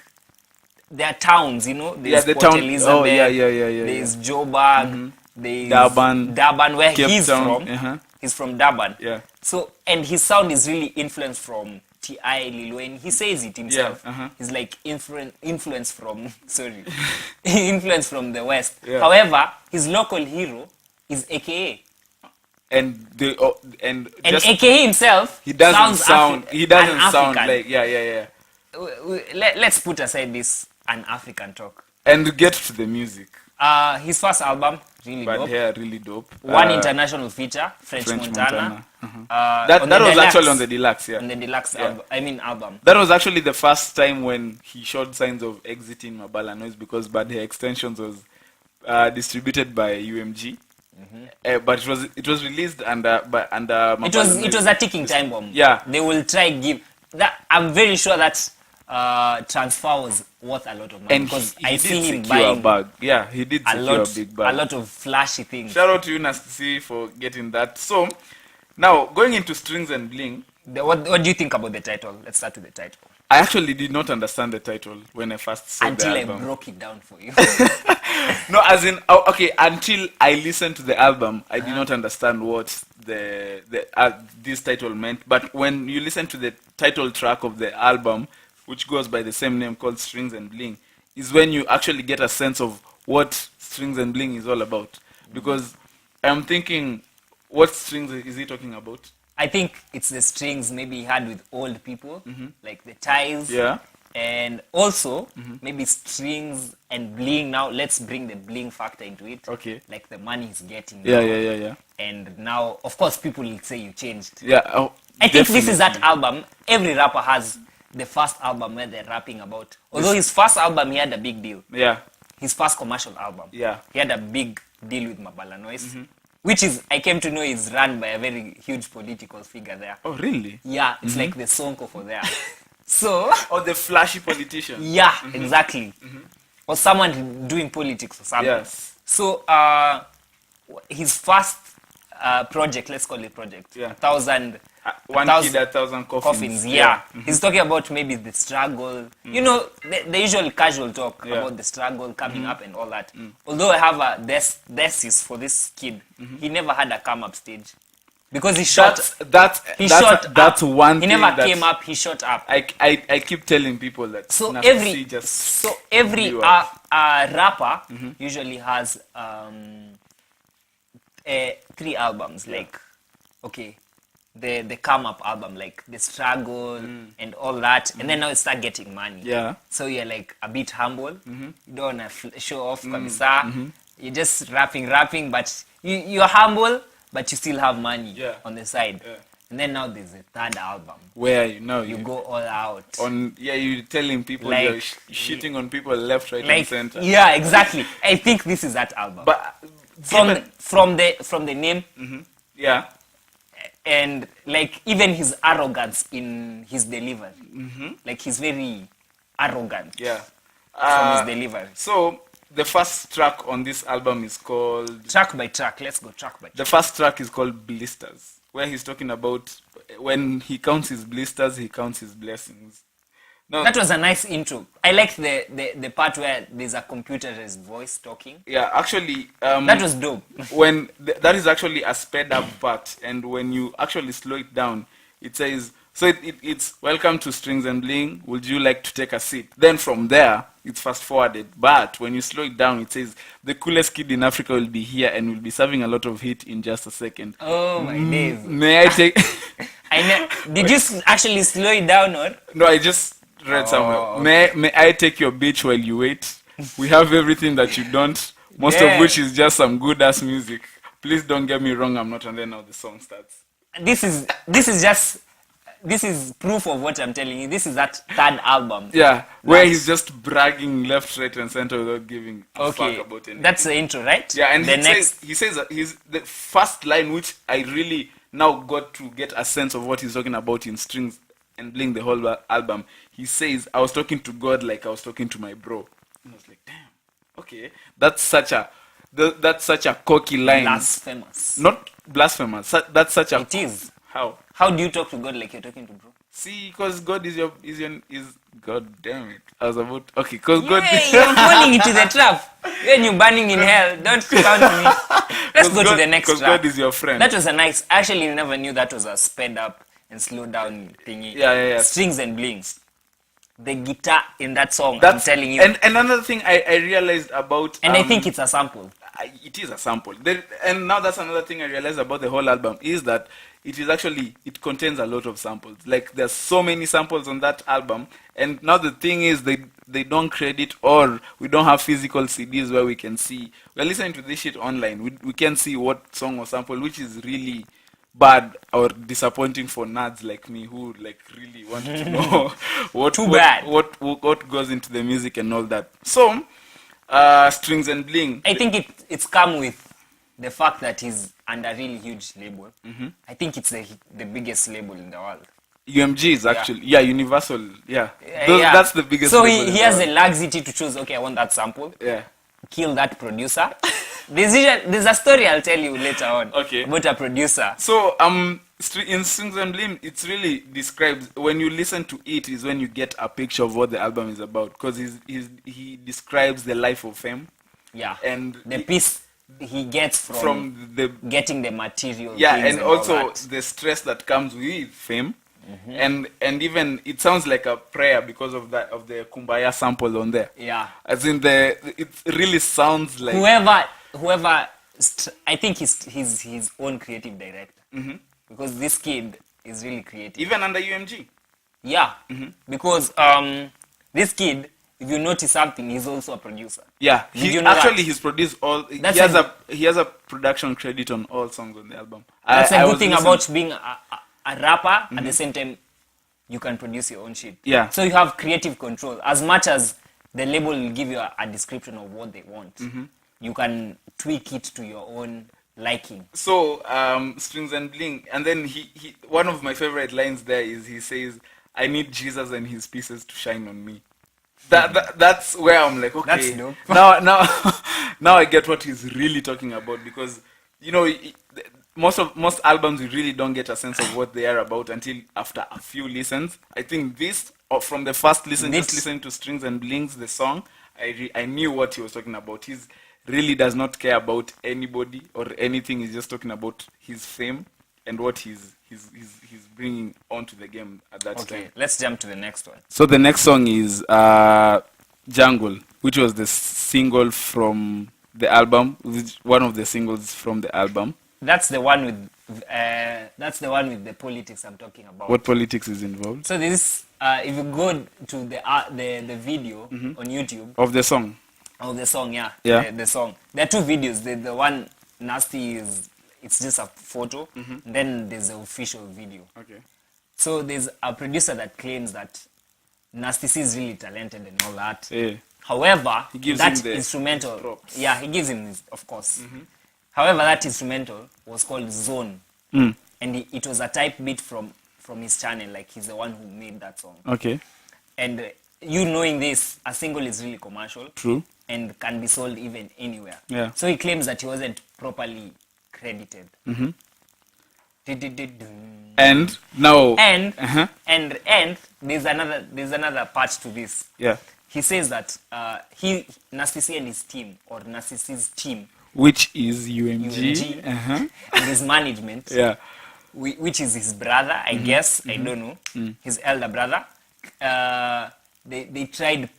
there are towns, you know. There's the Port town. Elizabeth, Oh, yeah. There's Joburg. There's Durban, where Cape he's Town, from. He's from Durban. Yeah. So and his sound is really influenced from T.I. Lil Wayne. He says it himself. He's like influence from influence from the West. Yeah. However, his local hero is AKA. And and just, AKA himself he doesn't sound African. like yeah. Let's put aside this an African talk. And get to the music. His first album, really But dope. yeah, really dope. One international feature, French Montana. That on the was deluxe. actually on the deluxe, yeah. On the deluxe album. That was actually the first time when he showed signs of exiting Mabala Noise because Bad Hair Extensions was distributed by UMG. But it was released under Mabala It was a ticking time bomb. Yeah. They will try give that. I'm very sure that transfer was worth a lot of money and because he I did see him secure a buying bag. Yeah, he did a secure a big bag. lot of flashy things. Shout out to you, Nyashinski, for getting that. So, now going into Strings and Bling, What do you think about the title? Let's start with the title. I actually did not understand the title when I first saw Until the I album. broke it down for you. No, as in okay, until I listened to the album, I did not understand what this title meant. But when you listen to the title track of the album, which goes by the same name called Strings and Bling, is when you actually get a sense of what Strings and Bling is all about. Because I'm thinking, what strings is he talking about? I think it's the strings maybe he had with old people, like the ties. Yeah. And also, maybe strings and bling. Now, let's bring the bling factor into it. Okay. Like the money he's getting. Yeah, now. yeah. And now, of course, people will say you changed. Yeah. Oh, I think this is that definitely. album. Every rapper has the first album where they're rapping about. Although his first album, he had a big deal. Yeah. His first commercial album. Yeah. He had a big deal with Mabala Noise. Which is, I came to know, is run by a very huge political figure there. Oh, really? Yeah, it's like the Sonko for there. So, Oh, the flashy politician. yeah, exactly. Or someone doing politics or something. Yes. So, his first project, let's call it project, Yeah. 1,000 One kid, 1,000 coffins. yeah. He's talking about maybe the struggle. You know, the usual casual talk Yeah. about the struggle coming up and all that. Although I have a thesis for this kid, he never had a come up stage. Because he shot That's up. one He thing never that came up, he shot up. I keep telling people that So Nyashinski every blew up. rapper usually has 3 albums, like okay, the come up album, like the struggle and all that, and then now you start getting money. Yeah. So you're like a bit humble. You don't wanna show off, kabisa. You're just rapping, but you're humble, but you still have money on the side. Yeah. And then now there's a 3rd album. Where you go all out. you're telling people Like, you're shitting on people left, right, and Like, center. yeah, exactly. I think this is that album. But from the name, yeah, and like even his arrogance in his delivery, like he's very arrogant yeah. from his delivery. So the first track on this album is called. Track by track, let's go track by track. The first track is called Blisters, where he's talking about when he counts his blisters, he counts his blessings. No, That was a nice intro. I liked the part where there's a computerized voice talking. yeah, actually, That was dope. when that is actually a sped up part, and when you actually slow it down, it says, so it's welcome to Strings and Bling, would you like to take a seat? Then from there it's fast forwarded, but when you slow it down, it says the coolest kid in Africa will be here and will be serving a lot of heat in just a second. Oh my days. May I take Did you actually slow it down or? No, I just read somewhere. Oh, May I take your bitch while you wait? We have everything that you don't. Most Yeah. of which is just some good ass music. Please don't get me wrong, I'm not. And then now the song starts. This is proof of what I'm telling you. This is that third album. Yeah, where That's- he's just bragging left, right, and center without giving a fuck Okay, about anything. that's the intro, right? Yeah, and the he says that he's the first line, which I really now got to get a sense of what he's talking about in Strings and Bling, the whole album. He says, I was talking to God like I was talking to my bro. And I was like, damn, okay, that's such a cocky line. blasphemous. Not blasphemous. That's such a. It is. How? How do you talk to God like you're talking to bro? See, because God is God damn it. I was about because God. Hey, you're falling into the trap. When you're burning in hell, don't count me. Let's go to the next Because track. God is your friend. That was a nice. Actually, never knew that was a sped up and slow down thingy. Yeah. Strings and blings. The guitar in that song, That's I'm telling you. And another thing I realized about. And I think it's a sample. It is a sample. And now that's another thing I realized about the whole album is that it contains a lot of samples. Like there's so many samples on that album. And now the thing is they don't credit, or we don't have physical CDs where we can see. We're listening to this shit online. We can see what song was sampled, which is really bad or disappointing for nerds like me who like really wanted to know what goes into the music and all that. So Strings and Bling. I think it's come with the fact that he's under a really huge label. I think it's the biggest label in the world. UMG is actually Universal. Yeah. Yeah. That's the biggest. So label in he the has world. the luxury to choose. Okay, I want that sample. Yeah. Kill that producer. There's a story I'll tell you later on. Okay. About a producer. So in Strings and Bling, it's really describes, when you listen to it is when you get a picture of what the album is about, because he describes the life of fame. Yeah. And the piece he gets from the getting the material. yeah, things and all also that. the stress that comes with fame. And even it sounds like a prayer because of the Kumbaya sample on there. Yeah. As in it really sounds like Whoever I think he's his own creative director. Because this kid is really creative. even under UMG. Yeah. Because this kid, if you notice something, he's also a producer. Yeah, Did you know that? he's produced all. That's He has a production credit on all songs on the album. That's I a was good thing listening- about being a rapper. At the same time, you can produce your own shit. Yeah. So you have creative control. As much as the label will give you a description of what they want, you can tweak it to your own liking. So Strings and Bling, and then he one of my favorite lines there is he says, "I need Jesus and His pieces to shine on me." That's where I'm like, okay, That's dope. now I get what he's really talking about, because most albums you really don't get a sense of what they are about until after a few listens. I think this, from the first listen, just listening to Strings and Blings, the song, I knew what he was talking about. He's really does not care about anybody or anything. He's just talking about his fame and what he's bringing onto the game at that time. Okay, let's jump to the next one. So the next song is Jungle, which was the single from the album, one of the singles from the album. That's the one with the politics I'm talking about. What politics is involved? So this, if you go to the video on YouTube Of the song. of the song, Yeah. the song. There are two videos. The one nasty it's just a photo. And then there's the official video. Okay. So there's a producer that claims that Nasty C is really talented and all that. Yeah. However, He gives that him the instrumental, props. yeah, he gives him his, of course. However, that instrumental was called Zone, Mm. and it was a type beat from his channel. Like he's the one who made that song. Okay. And you knowing this, a single is really commercial. True. And can be sold even anywhere. Yeah. So he claims that he wasn't properly credited. And now. And Uh-huh. and there's another part to this. Yeah. He says that Nasty C and his team, or Nasty C's team, Which is UMG. UMG, Uh-huh. and his management, Yeah. which is his brother, I guess, I don't know, his elder brother, they tried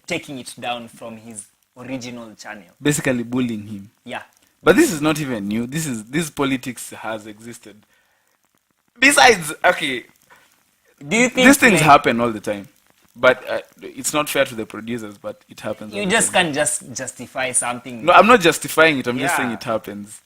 taking it down from his original channel. Basically bullying him. Yeah. But this is not even new. This politics has existed. Besides, okay, Do you think these things like, happen all the time, but it's not fair to the producers, but it happens all you the just time. can't just justify something? No, I'm not justifying it. I'm just saying Yeah. it happens.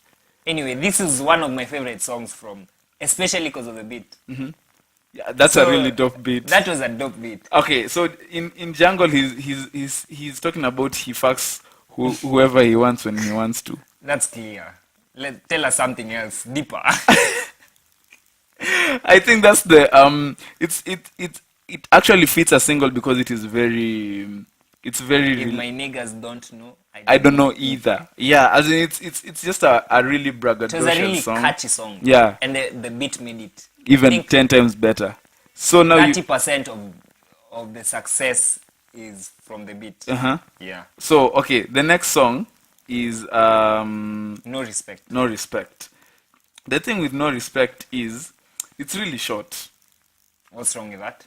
Anyway, this is one of my favorite songs from, especially because of the beat. Yeah, that's a really dope beat. That was a dope beat. Okay, so in Jungle, he's talking about he fucks whoever he wants when he wants to. That's clear. Tell us something else deeper. I think that's the it actually fits a single because it is very it's very If my niggas don't know, I don't know either. Yeah, as in it's just a really It was a braggadocious really song. catchy song. Yeah. And the beat made it. I Even think 10 times better. So now you 30% of the success is from the beat. uh-huh. Yeah. So okay, the next song is No respect. No Respect. The thing with No Respect is it's really short. What's wrong with that?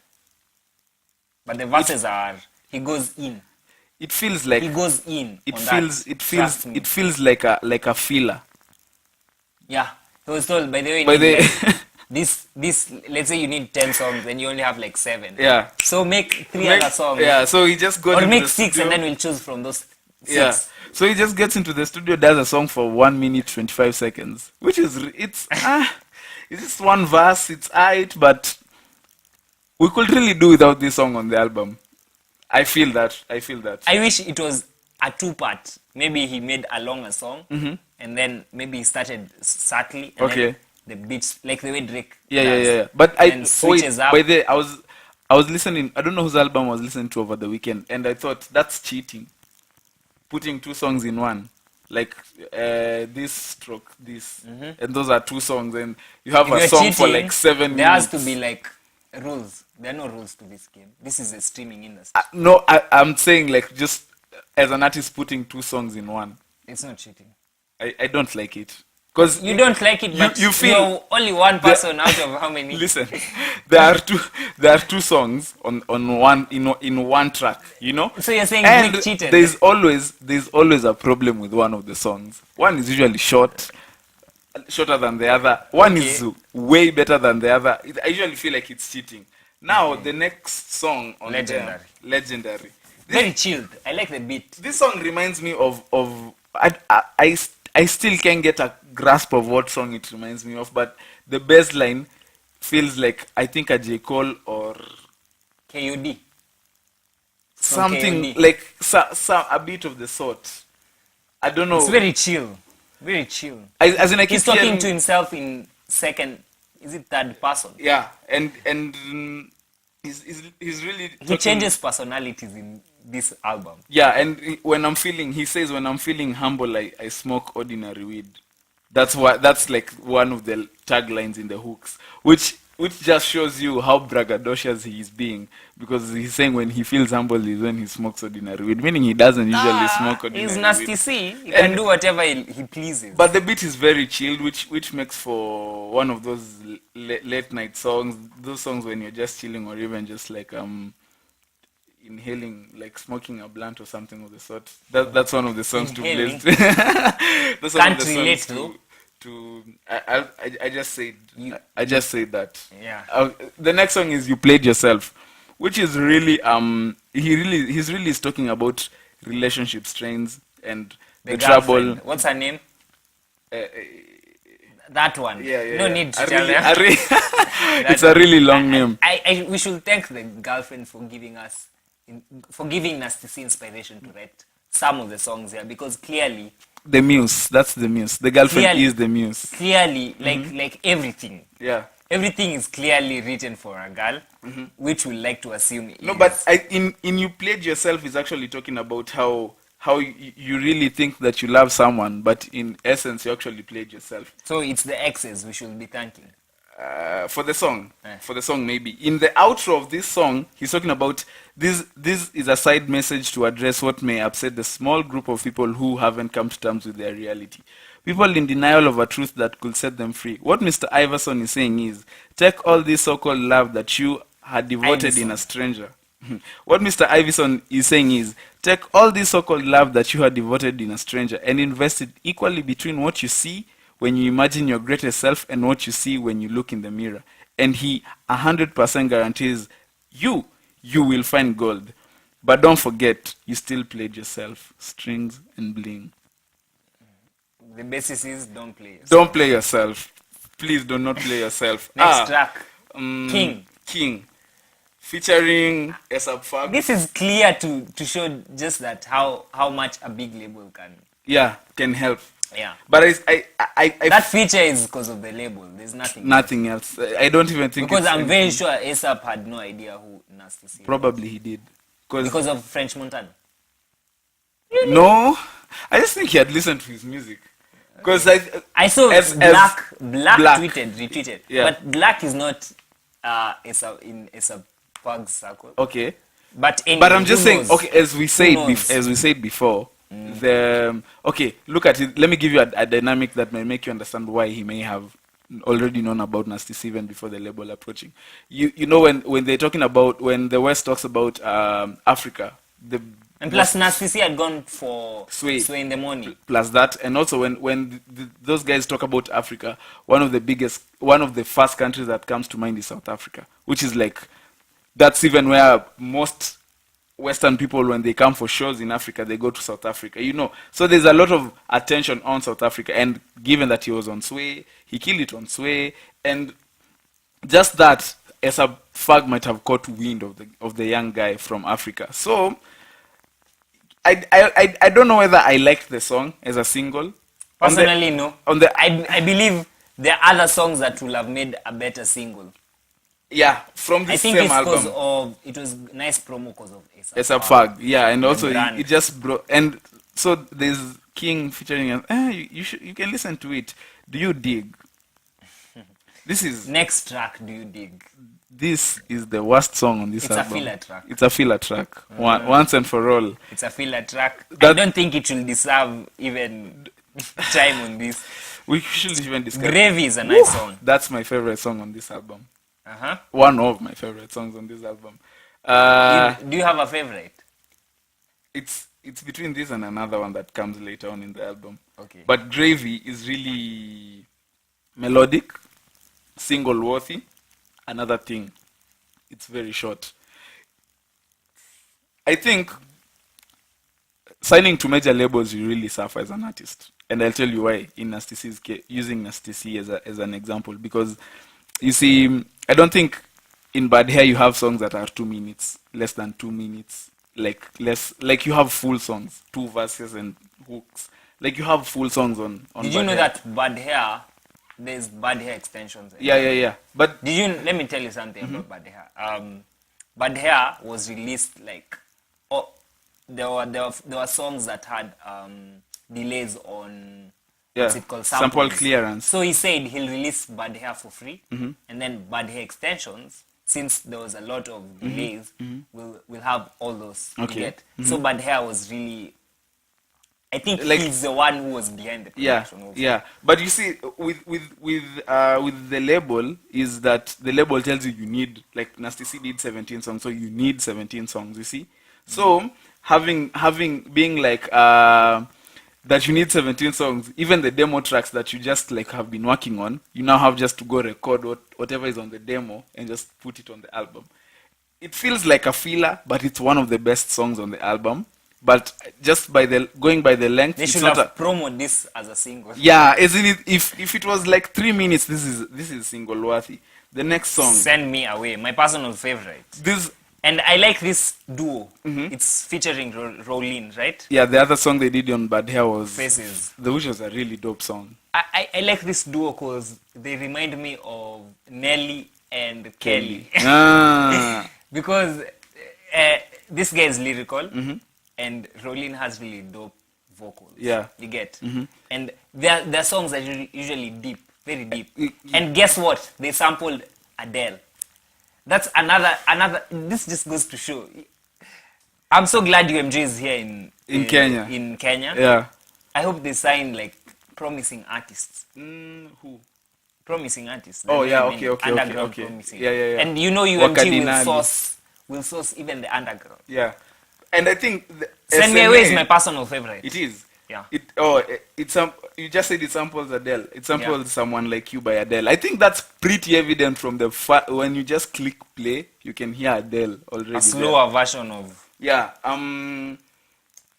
But the verses are, he goes in. It feels like He goes in. it on feels that. it feels Trust me. it feels like a filler. Yeah. He was told, by the way, you By need the like, this, let's say you need 10 songs and you only have like 7. yeah. So make 3 Make- other songs. Yeah, so he just got Or into make the 6 studio. and then we'll choose from those 6. Yeah. So he just gets into the studio, does a song for 1 minute 25 seconds, which is it's it's just one verse. It's alright, but we could really do without this song on the album. I feel that. I feel that. I wish it was a 2-part. Maybe he made a longer song and then maybe he started subtly and Okay. then the beats, like the way Drake Yeah, does. yeah. But And wait, switches up. by the I was listening. I don't know whose album I was listening to over the weekend, and I thought that's cheating. Putting 2 songs in one, like this stroke this, and those are 2 songs, and you have If a you're song for cheating, like 7 there has minutes. to be like rules. There are no rules to this game. This is a streaming industry. No, I'm saying like just as an artist putting 2 songs in one. It's not cheating. I don't like it because You don't like it, but you feel you're only one person out of how many? listen. There are 2 songs on one in one track, you know. So you're saying And Drake cheated? there's always a problem with one of the songs. One is usually shorter than the other. One is way better than the other. I usually feel like it's cheating. Now the next song on Legendary. there, Legendary. Very chilled. I like the beat. This song reminds me of I still can't get a grasp of what song it reminds me of, but the bass line feels like I think a J. Cole or KUD. something KOD. like a bit of the sort. I don't know. It's very chill. Very chill. As in I keep He's talking hearing- to himself in second, is it third person? Yeah, and he's really He talking- changes personalities in this album. Yeah, and he says when I'm feeling humble, I smoke ordinary weed. That's like one of the taglines in the hooks, which just shows you how braggadocious he is being, because he's saying when he feels humble is when he smokes ordinary weed, meaning he doesn't usually smoke ordinary He's weed. nasty C. He can do whatever he pleases. But the beat is very chilled, which makes for one of those late night songs. Those songs when you're just chilling or even just like inhaling, like smoking a blunt or something of the sort. That's one of the songs Inhaling? to bless. That's one Can't of the relate songs to. I just said I just said that. Yeah. The next song is You Played Yourself, which is really he's really talking about relationship strains and the trouble. girlfriend. What's her name? That one. Yeah. No need to A tell really- them. a re- it's a really long name. We should thank the girlfriend for giving us the inspiration to write some of the songs here, because clearly, The muse. That's the muse. The girlfriend Clearly- is the muse. like everything. Yeah. Everything is clearly written for a girl, which we like to assume. No, is. but in You Played Yourself is actually talking about how you really think that you love someone, but in essence you actually played yourself. So it's the exes we should be thanking. For the song, maybe in the outro of this song, he's talking about this is a side message to address what may upset the small group of people who haven't come to terms with their reality. People in denial of a truth that could set them free. What Mr. Iverson is saying is, take all this so-called love that you had devoted in a stranger. What Mr. Iverson is saying is, take all this so-called love that you had devoted in a stranger and invest it equally between what you see, when you imagine your greatest self and what you see when you look in the mirror. And he 100% guarantees you will find gold. But don't forget, you still played yourself. Strings and bling. The basis is don't play yourself. Don't play yourself. Please do not play yourself. Next track. King. King. Featuring A$AP Ferg. This is clear to show just that how much a big label can help. Yeah. But I that feature is because of the label. There's nothing else. I don't even think because I'm very sure A$AP had no idea who Nasty C was. Probably he did. Because of French Montana. No, I just think he had listened to his music. Because I saw Black retweeted. Yeah. But Black is not in A$AP Ferg's circle. Okay. But I'm just saying, knows? okay, as we said before, look at it. Let me give you a dynamic that may make you understand why he may have already known about Nasty C even before the label approaching. You know when they're talking about, when the West talks about Africa, and plus Nasty C had gone for Sway in the morning. Plus that, and also when those guys talk about Africa, one of the first countries that comes to mind is South Africa, which is like, that's even where most Western people, when they come for shows in Africa, they go to South Africa, you know. So there's a lot of attention on South Africa, and given that he was on Sway, he killed it on Sway, and just that, A$AP Ferg might have caught wind of the young guy from Africa. So I don't know whether I liked the song as a single. Personally, no. I believe there are other songs that will have made a better single. Yeah, from this same album. I think it's because of, it was nice promo because of A$AP Ferg. Yeah, and also it just brought, and so there's King featuring, you can listen to it. Do you dig? This is next track. Do you dig? This is the worst song on this album. It's a filler track. It's a filler track. Once and for all. It's a filler track. I don't think it will deserve even time on this. We should even discuss. Gravy is a nice song. That's my favorite song on this album. Uh-huh. One of my favorite songs on this album. Do you have a favorite? It's between this and another one that comes later on in the album. Okay. But Gravy is really melodic, single worthy. Another thing, it's very short. I think signing to major labels, you really suffer as an artist. And I'll tell you why in Nasty C's case, using Nasty C as an example. Because, you see, I don't think in Bad Hair you have songs that are 2 minutes, less than 2 minutes. Like you have full songs, 2 verses and hooks. Like you have full songs on Did you know that Bad Hair, there's Bad Hair extensions? Yeah. But let me tell you something about Bad Hair. Bad Hair was released like, there were songs that had delays on what's it called, sample clearance. So he said he'll release Bad Hair for free, and then Bad Hair extensions, since there was a lot of delays, we'll have all those. Okay. So Bad Hair was really, I think, like, he's the one who was behind the production. Yeah. But you see, with the label, is that the label tells you need, like Nasty C did 17 songs, so you need 17 songs. You see, so having being like that you need 17 songs, even the demo tracks that you just like have been working on, you now have just to go record whatever is on the demo and just put it on the album. It feels like a filler, but it's one of the best songs on the album. But just going by the length, they should have promoted this as a single. Yeah, isn't it? If it was like 3 minutes, this is single worthy. The next song, Send Me Away, my personal favorite. And I like this duo. It's featuring Rolin, right? Yeah, the other song they did on Bad Hair was Faces, which was a really dope song. I like this duo because they remind me of Nelly and Kelly. Because this guy is lyrical, and Rolin has really dope vocals. Yeah. You get? And their songs are usually deep, very deep. And guess what? They sampled Adele. That's another. This just goes to show. I'm so glad UMG is here in Kenya. In Kenya. Yeah. I hope they sign like promising artists. Who? Promising artists. Oh yeah. Okay. Underground promising. Yeah. And you know UMG will source even the underground. Yeah. And I think Send Me Away is my personal favorite. It is. Yeah. You just said it samples Adele. It samples Someone Like You by Adele. I think that's pretty evident from the when you just click play, you can hear Adele already. A slower version of. Yeah.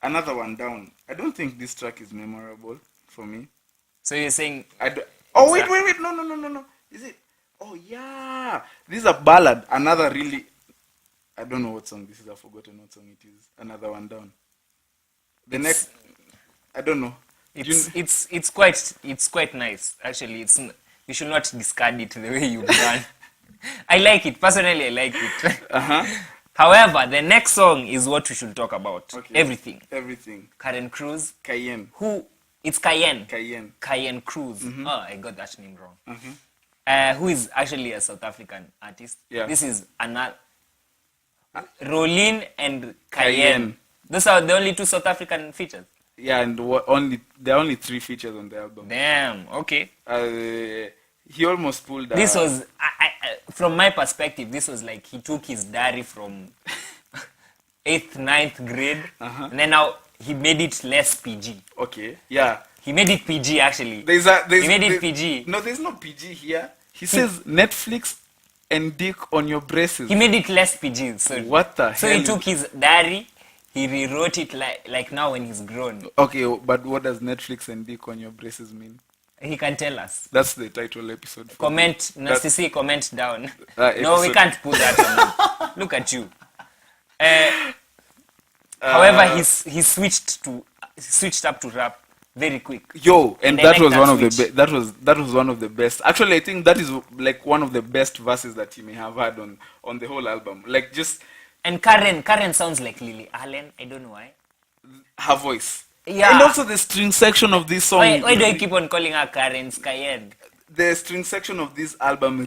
Another one down. I don't think this track is memorable for me. So you're saying? Oh wait. No. Is it? Oh yeah. This is a ballad. Another really. I don't know what song this is. I've forgotten what song it is. Another one down. The next. I don't know. It's quite nice actually. You should not discard it the way you've done. I like it personally. I like it. However, the next song is what we should talk about. Okay. Everything. Karen Cruz. Cayenne. It's Cayenne. Cayenne Cruz. Mm-hmm. Oh, I got that name wrong. Mm-hmm. Who is actually a South African artist. Yeah. This is Rolin and Cayenne. Those are the only two South African features. Yeah, and there are only 3 features on the album. Damn. Okay. He almost pulled. This was, from my perspective, this was like he took his diary from 8th, 9th grade, and then now he made it less PG. Okay. Yeah. He made it PG actually. He made it PG. No, there's no PG here. He says Netflix and dick on your braces. He made it less PG. So what the hell? So he took his diary. He rewrote it like now when he's grown. Okay, but what does Netflix and dick on your braces mean? He can tell us. That's the title episode. Comment, Nyashinski, comment down. No, we can't put that on. Look at you. However, he switched up to rap very quick. Yo, and that was one of the that was one of the best. Actually, I think that is like one of the best verses that he may have had on the whole album. Like just. And Karen sounds like Lily Allen. I don't know why. Her voice. Yeah. And also the string section of this song. Why do I keep on calling her Karen Cayenne? The string section of this album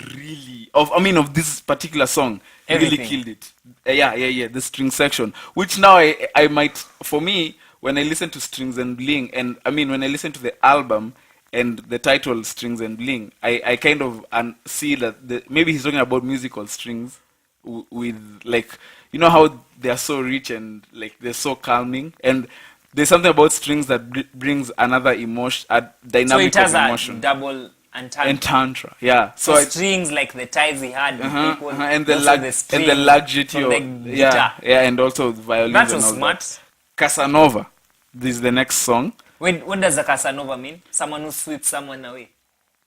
of this particular song really killed it. Yeah. The string section, which now I might, for me, when I listen to Strings and Bling, and when I listen to the album and the title Strings and Bling, I kind of see that maybe he's talking about musical strings with like, you know how they are so rich and like they're so calming, and there's something about strings that brings another emotion, a dynamic of emotion. So it has a double entendre. Yeah. So strings like the ties he had with people, and the luxury of yeah, and also the violins. That was smart. That. Casanova. This is the next song. Wait, what does a Casanova mean? Someone who sweeps someone away.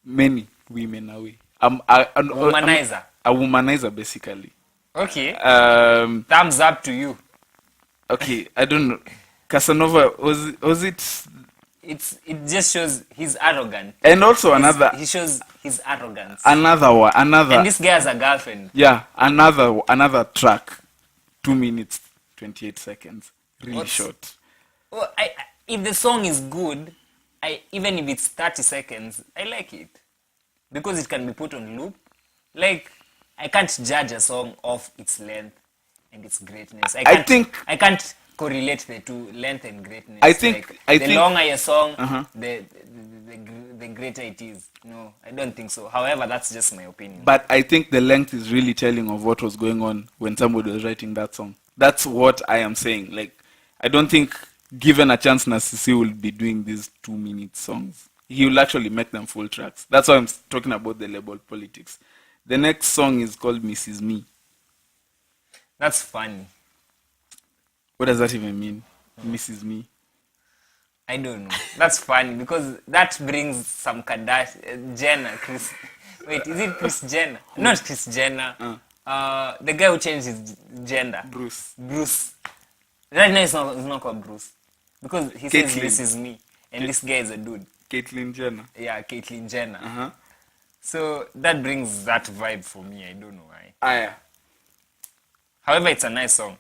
Many women away. Womanizer. A womanizer, basically. Okay. Thumbs up to you. Okay, I don't know. Casanova, was it? It just shows he's arrogant. And also he shows his arrogance. Another. And this guy has a girlfriend. Yeah, another track. 2 minutes, 28 seconds. Really short. Well, if the song is good, even if it's 30 seconds, I like it. Because it can be put on loop. Like, I can't judge a song off its length and its greatness. I can't correlate the two, length and greatness. The longer a song, the greater it is. No, I don't think so. However, that's just my opinion. But I think the length is really telling of what was going on when somebody was writing that song. That's what I am saying. Like, I don't think, given a chance, Nyashinski will be doing these 2-minute songs. He will actually make them full tracks. That's why I'm talking about the label politics. The next song is called Mrs. Me. That's funny. What does that even mean? Mrs. Me? I don't know. That's funny because that brings some Jenner, Chris. Wait, is it Chris Jenner? Not Chris Jenner. The guy who changed his gender. Bruce. Right now it's not called Bruce. Because he says Mrs. Me. And this guy is a dude. Caitlyn Jenner. Yeah, Caitlyn Jenner. So that brings that vibe for me. I don't know why. Yeah. However, it's a nice song.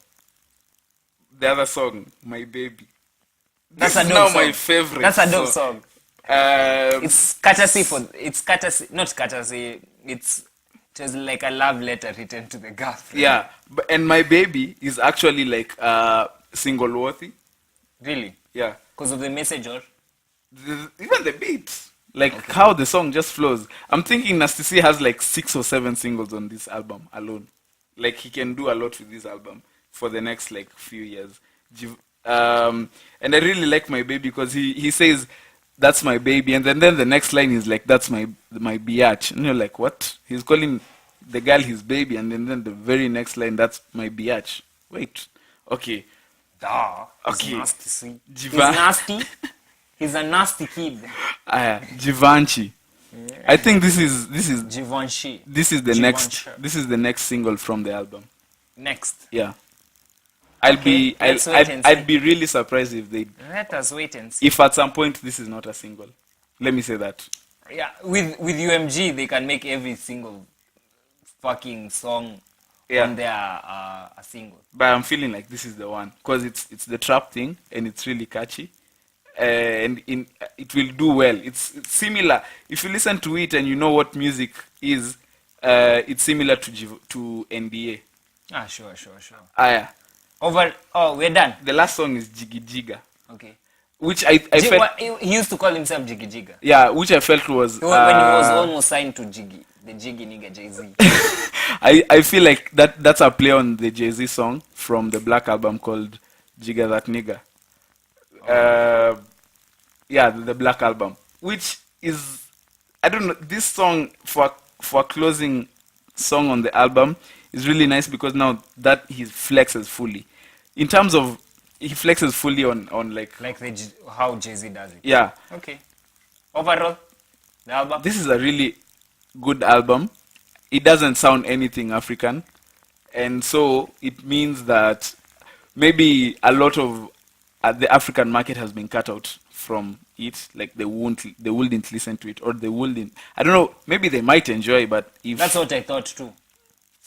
The other song, My Baby. That's this a is dope now song. My favorite. That's a dope song. It's courtesy. Not courtesy. It was like a love letter written to the girlfriend. Yeah, and My Baby is actually like single worthy. Really? Yeah. Because of the message or? Even the beat. Like how the song just flows. I'm thinking Nyashinski has like 6 or 7 singles on this album alone. Like he can do a lot with this album for the next like few years. And I really like my baby because he says that's my baby, and then the next line is like that's my biatch, and you're like what? He's calling the girl his baby, and then the very next line that's my biatch. Wait, okay, He's okay. nasty, see. He's Jiva- nasty. He's a nasty kid. Givenchy. I think this is Givenchy. this is the Givenchy. next single from the album. Next. Yeah. Okay, let's wait and see. I'd be really surprised if they Let us wait and see. if at some point this is not a single. Let me say that. Yeah, with UMG, they can make every single fucking song Yeah. on their a single. But I'm feeling like this is the one because it's the trap thing and it's really catchy, and it will do well. It's similar if you listen to it and you know what music is. It's similar to NDA. Sure. Yeah. We're done. The last song is Jiggy Jiga, Okay. which I felt He used to call himself Jiggy Jigga. yeah, which I felt was When he was almost signed to Jiggy, the Jiggy nigga Jay-Z. I feel like that's a play on the Jay-Z song from the Black album called Jigga That Nigga. Yeah, the Black album, which is I don't know, this song for a closing song on the album is really nice because now that he flexes fully. In terms of he flexes fully on like How Jay-Z does it. yeah. Okay. Overall, the album. This is a really good album. It doesn't sound anything African, and so it means that maybe a lot of the African market has been cut out from it. Like they wouldn't listen to it, or they wouldn't. I don't know. Maybe they might enjoy, but if That's what I thought too.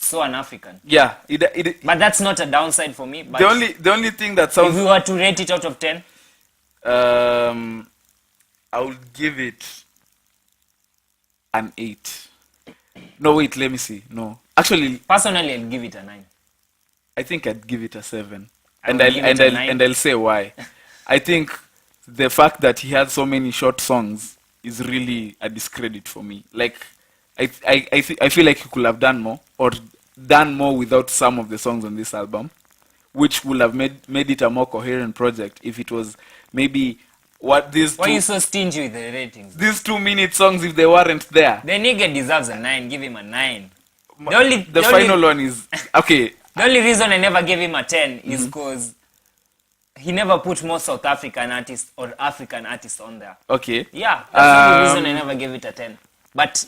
So an African. yeah, But that's not a downside for me. But the only thing that if sounds we were to rate it out of 10, I would give it an 8. No, wait, let me see. No, actually, personally, I'll give it a 9. I think I'd give it a 7, I and would give it a 9. and I'll say why. I think the fact that he had so many short songs is really a discredit for me. Like, I feel like he could have done more or done more without some of the songs on this album, which would have made it a more coherent project if it was maybe what these Why are two, you so stingy with the ratings? these 2-minute songs if they weren't there. The nigga deserves a 9. Give him a 9. The final one is okay. The only reason I never gave him a 10 is because he never put more South African artists or African artists on there. Okay. Yeah, that's the only reason I never gave it a 10. But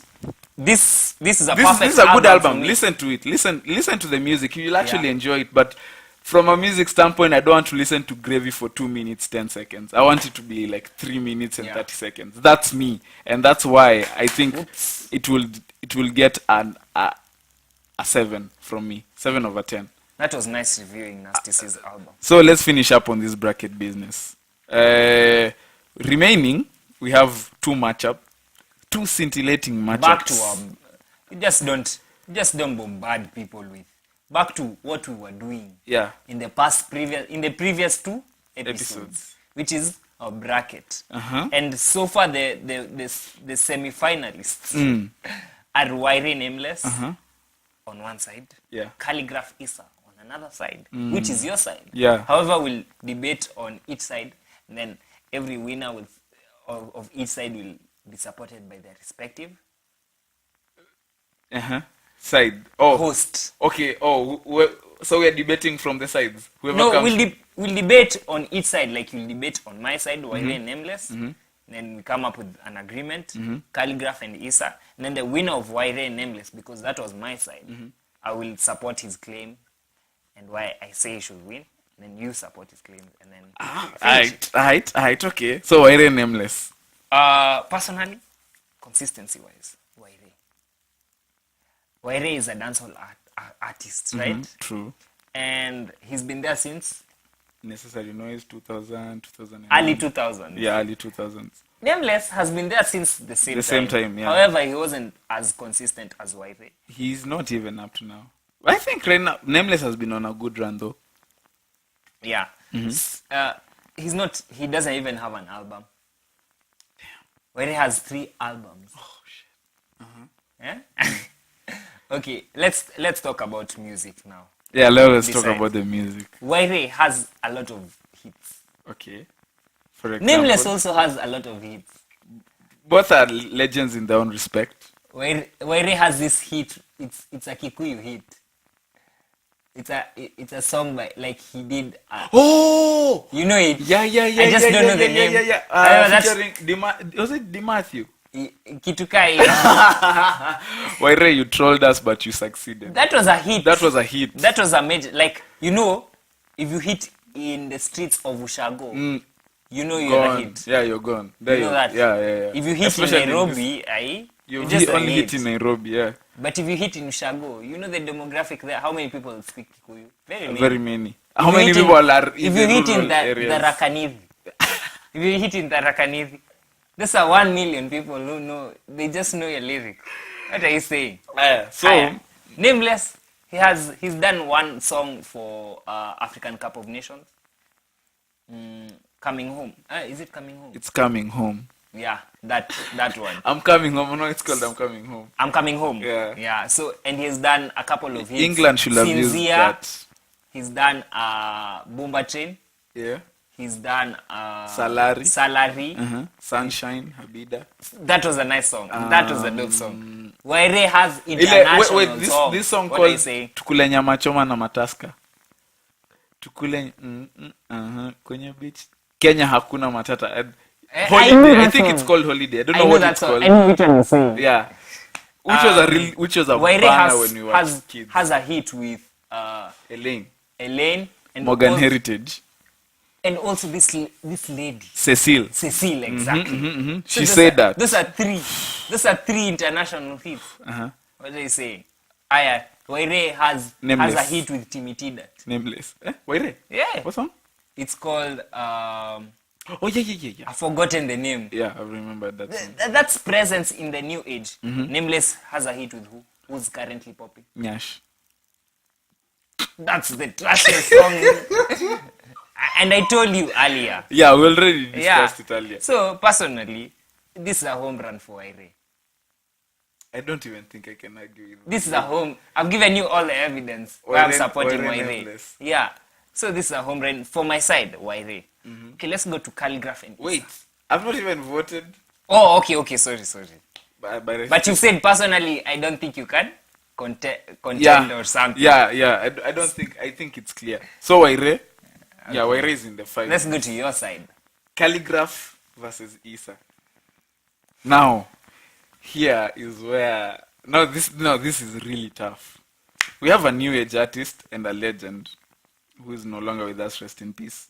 this is a perfect This is a good for album. me. Listen to it. Listen to the music. You'll actually enjoy it. But from a music standpoint, I don't want to listen to Gravy for 2 minutes 10 seconds. I want it to be like 3 minutes and 30 seconds. That's me, and that's why I think it will get a 7 from me. 7 over 10. That was nice reviewing Nasty C's album. So let's finish up on this bracket business. Remaining, we have two scintillating matchups. Back to just don't bombard people with. Back to what we were doing. Yeah. In the previous 2 episodes, which is a bracket. And so far the semi-finalists are Wairi Nameless on one side, Calligraph Issa on another side, which is your side. Yeah. However, we'll debate on each side, and then every winner of each side will be supported by their respective Side. host. Okay. So we're debating from the sides. Whoever No, comes. we'll debate on each side, like you'll debate on my side, Wairi and Nameless. Then we come up with an agreement, Calligraph and Issa. And then the winner of Wairi and Nameless, because that was my side, I will support his claim and why I say he should win. And then you support his claim. And then Alright, okay. So Wairi Nameless. personally, consistency-wise, Wairi is a dancehall artist, right? True. And he's been there since Necessary Noise 2000, 2001. early 2000s. Yeah, early 2000s. Nameless has been there since the same time, yeah. However, he wasn't as consistent as Wairi. He's not even up to now. I think right now, Nameless has been on a good run though. Yeah. He doesn't even have an album. Wairi has 3 albums. Oh shit. Yeah? Okay, let's talk about music now. Yeah, let's talk Besides. about the music. Wairi has a lot of hits. Okay. For example, Nameless also has a lot of hits. both are legends in their own respect. Waire has this hit. It's a Kikuyu hit. It's a song by, like, he did. Oh, You know it? yeah. I just don't know the name. That's Featuring was it Matthew? Kitukai. Waire, you trolled us, but you succeeded. That was a hit. That was a hit. That was a major. Like, you know, if you hit in the streets of Ushago, you know you're a Gone. hit. Yeah, you're gone. There You know that. Yeah. If you hit Especially in Nairobi, You you're just a only hit. hit in Nairobi, yeah. But if you hit in Ushago, you know the demographic there. How many people speak Kikuyu? Very many. Very many. If How you many hit in- people are in if the you hit rural in the areas? Rakanithi, if you hit in the Rakanithi, there's a 1 million people who know. They just know your lyric. What are you saying? So, Aya. Nameless. He's done one song for African Cup of Nations. Coming Home. Is it Coming Home? it's coming home. Yeah, that one. I'm coming home. No, it's called I'm coming home. I'm Coming Home. Yeah. Yeah. So, and he's done a couple of hits. England should have used Sincere. that. He's done Boomba Train. Yeah. He's done Salary. Salary. Sunshine, Habida. That was a nice song. That was a dope song. Waire has international This song What are you called saying? Tukule Nyama Choma na Mataska. Tukule kwenye beach. Kenya hakuna matata. Holiday. I think it's called Holiday. I don't know what it's called. I know which one you're saying. Yeah. Which was a Waire banner when we were kids. has a hit with Elaine. and Morgan also, Heritage. and also this lady Cecile. Cecile, exactly. She said that. Those are three international hits. What are you saying? Aya, Waire has a Nameless. hit with Timmy Tidat. Nameless. Waire? Yeah. What song? It's called Oh, yeah. I've forgotten the name. Yeah, I remember that song. That's presence in the new age. Nameless has a hit with who? Who's currently popping? Nyash. That's the trashiest song. And I told you earlier. Yeah, we already discussed it earlier. So, personally, this is a home run for Waire. I don't even think I can argue with This is a home. I've given you all the evidence why I'm supporting Waire. Nameless. Yeah. So this is a home run for my side, Waire. Okay, let's go to Calligraph and Wait, I've not even voted. Oh, okay. Sorry. But But you said personally, I don't think you can contend or something. Yeah. I don't think. I think it's clear. So Waire, yeah, Waire is in the fight. Let's go to your side. Calligraph versus Issa. Now, here is where this is really tough. We have a new age artist and a legend who is no longer with us. Rest in peace.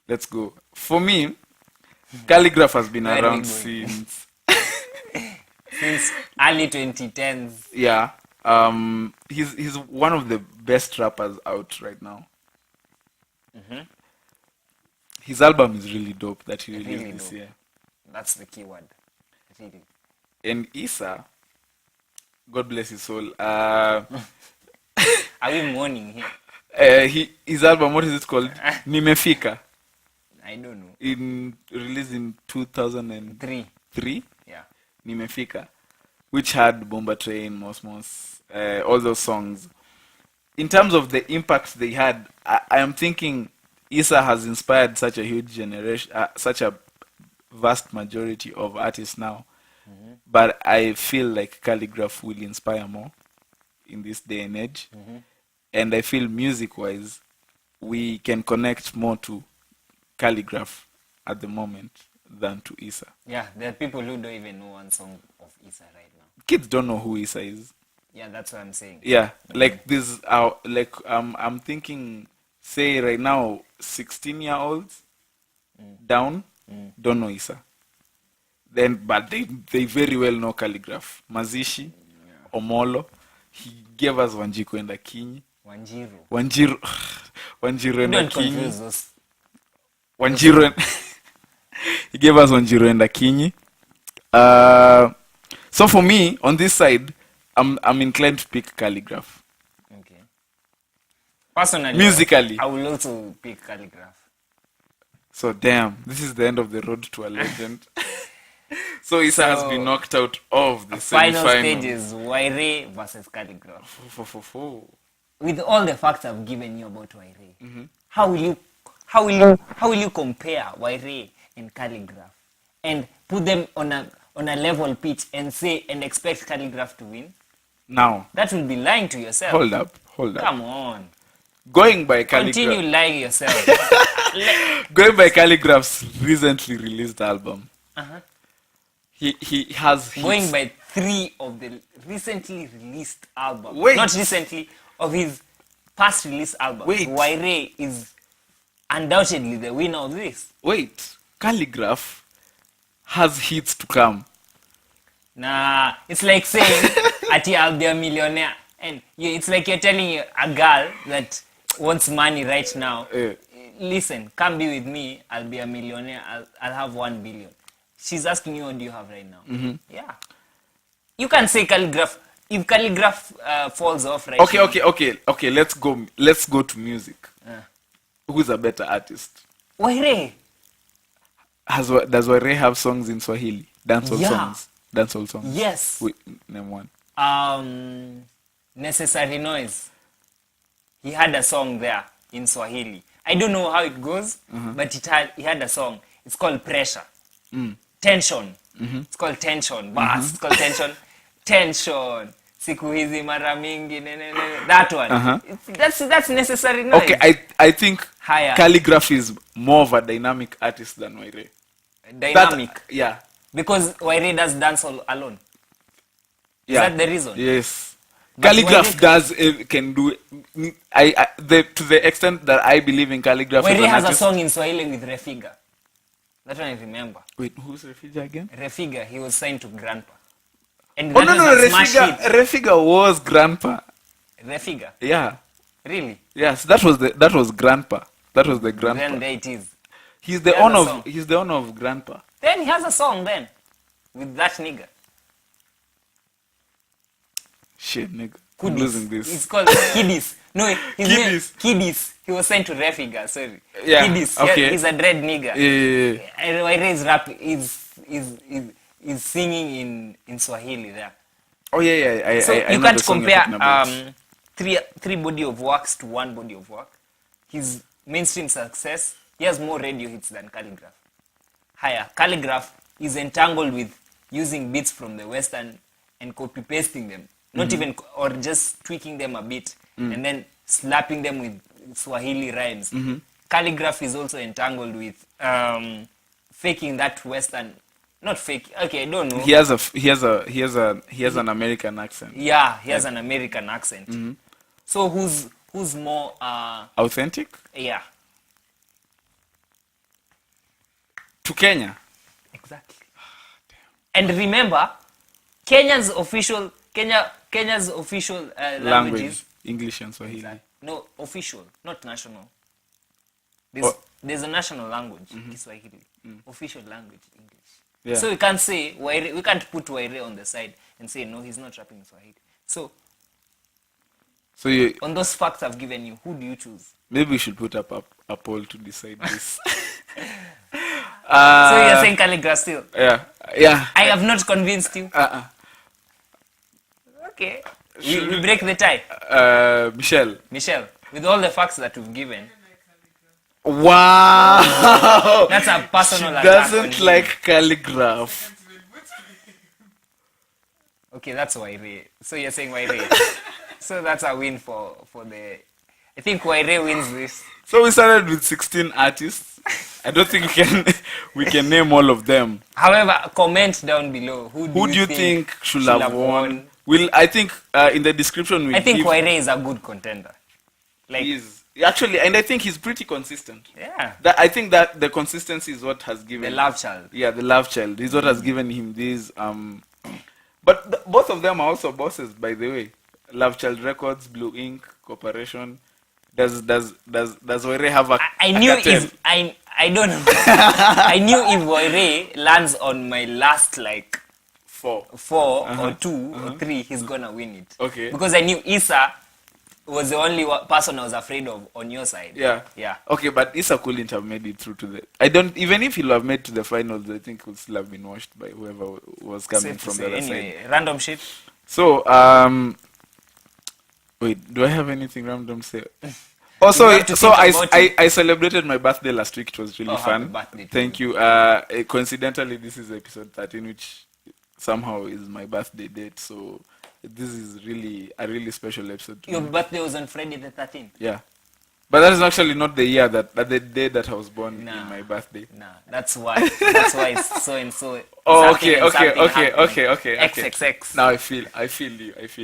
Let's go. For me, Calligraph has been Where are we around going? since Early 2010s. yeah. He's one of the best rappers out right now. His album is really dope that he released Really this dope. year. That's the key word. Really. And Issa, God bless his soul. Are we mourning here? His album, what is it called? Nimefika. I don't know. Released in 2003. 3. Yeah. Nimefika, which had Bomba Train, Mos, all those songs. In terms of the impact they had, I am thinking Issa has inspired such a huge generation, such a vast majority of artists now. But I feel like Calligraph will inspire more in this day and age. And I feel music-wise, we can connect more to Calligraph at the moment than to Issa. Yeah, there are people who don't even know one song of Issa right now. Kids don't know who Issa is. Yeah, that's what I'm saying. Yeah, like this. I'm thinking, say right now, 16-year-olds down don't know Issa. But they very well know Calligraph. Mazishi, Omolo. He gave us Wanjiku and Akinyi. Wanjiru and Don't Akinyi. confuse us. Wanjiru and he gave us Wanjiru and Akinyi. So for me, on this side, I'm inclined to pick Calligraph. Okay. Personally, Musically. I will also pick Calligraph. So damn, this is the end of the road to a legend. So Issa has been knocked out of the Final semi-final. stage is Waire versus Calligraph. Fo. With all the facts I've given you about Waire, how how will you compare Waire and Calligraph and put them on a level pitch and say and expect Calligraph to win? Now, That will be lying to yourself. hold up. Come on. Going by Continue Calligraph, lying yourself. going by Calligraph's recently released album, Uh-huh. he has hits. Going by 3 of the recently released albums. Wait. Not recently, of his past release album. Wait. Waire is undoubtedly the winner of this. Wait, Calligraph has hits to come. Nah, it's like saying, Ati, I'll be a millionaire. And it's like you're telling a girl that wants money right now, listen, come be with me, I'll be a millionaire, I'll have 1 billion. She's asking you, what do you have right now? Yeah. You can say Calligraph. If Calligraph falls off right now. Okay, let's go to music. Who's a better artist? Waire. Does Waire have songs in Swahili? Dancehall songs? Yes. Wait, name one. Necessary Noise. He had a song there in Swahili. I don't know how it goes, but he had a song. It's called Pressure. Tension. It's called Tension. It's called Tension. Tension. Siku hizi mara mingi. That one. That's Necessary Noise. Okay, I think Higher. Calligraph is more of a dynamic artist than Waire. Dynamic. Yeah. Because Waire does dancehall alone. Is Yeah. that the reason? Yes. But Calligraph Waire can do to the extent that I believe in Calligraph. Waire as an has a artist. song in Swahili with Refiga. That one I remember. Wait, who's Refiga again? Refiga, he was signed to Grandpa. And Oh that no, was a smash hit. Refiga was Grandpa. Refiga, Yeah. really? Yes, that was Grandpa. That was the Grandpa. Then there it is. He's the He has a owner song. of he's the owner of Grandpa. Then he has a song then with that nigga. Shit, nigga. I'm Kudis. losing this. It's called Kidis. No, his name Kidis. Kidis. He was signed to Refiga. Sorry. Yeah, Kidis. okay. Yeah, he's a dread nigga. Yeah. Waire is rap. Is singing in Swahili there. Oh yeah. So I you know can't the song you're compare talking about. three body of works to 1 body of work. His mainstream success, he has more radio hits than Calligraph. Higher. Calligraph is entangled with using beats from the Western and copy pasting them, not even or just tweaking them a bit and then slapping them with Swahili rhymes. Calligraph is also entangled with faking that Western. Not fake. Okay, I don't know. He has an American accent. Yeah, he has an American accent. So who's more Authentic yeah, to Kenya. exactly. And remember, Kenya's official language Language, is English and Swahili. no official, not national. Oh. There's a national language, Kiswahili. Official language, English. Yeah. So we can't say Waire, we can't put Waire on the side and say no, he's not rapping Swahili. So So you, on those facts I've given you, who do you choose? maybe we should put up a poll to decide this. So you're saying Calligraph still? Yeah. I have not convinced you. Okay. We break the tie. Michelle, with all the facts that we've given, Wow. that's a personal She attack on doesn't him. like Calligraph. Okay, that's Waire. So you're saying Waire. So that's a win for the... I think Waire wins this. So we started with 16 artists. I don't think we can name all of them. However, comment down below. Who Who do you think should have won? I think in the description we I think give, Waire is a good contender. Like, actually, and I think he's pretty consistent. yeah, I think that the consistency is what has given the love child. Yeah, the love child is what has given him these. But both of them are also bosses, by the way. Love Child Records, Blue Ink Corporation. Does Waire have a? I knew cartel? if I don't know. I knew if Waire lands on my last like 4 or 2 or 3, he's gonna win it. Okay. Because I knew Issa was the only person I was afraid of on your side. Yeah. Yeah. Okay, but Issa couldn't have made it through to the. Even if he'll have made to the finals, I think he'll still have been washed by whoever was coming Safe to from say. the other Anyway, side. random shit. So, wait, do I have anything random to say? Also, You have to so think about it. I celebrated my birthday last week. It was really Oh, happy fun. birthday to Thank you. Coincidentally, this is episode 13, which somehow is my birthday date. So this is really a really special episode to Your me. birthday was on Friday the 13th. Yeah. But that is actually not the year that the day that I was born Nah. in my birthday. Nah, that's why. That's why it's so and so. Oh, something okay, and okay, something okay, happened. okay, okay, okay. XXX. Now I feel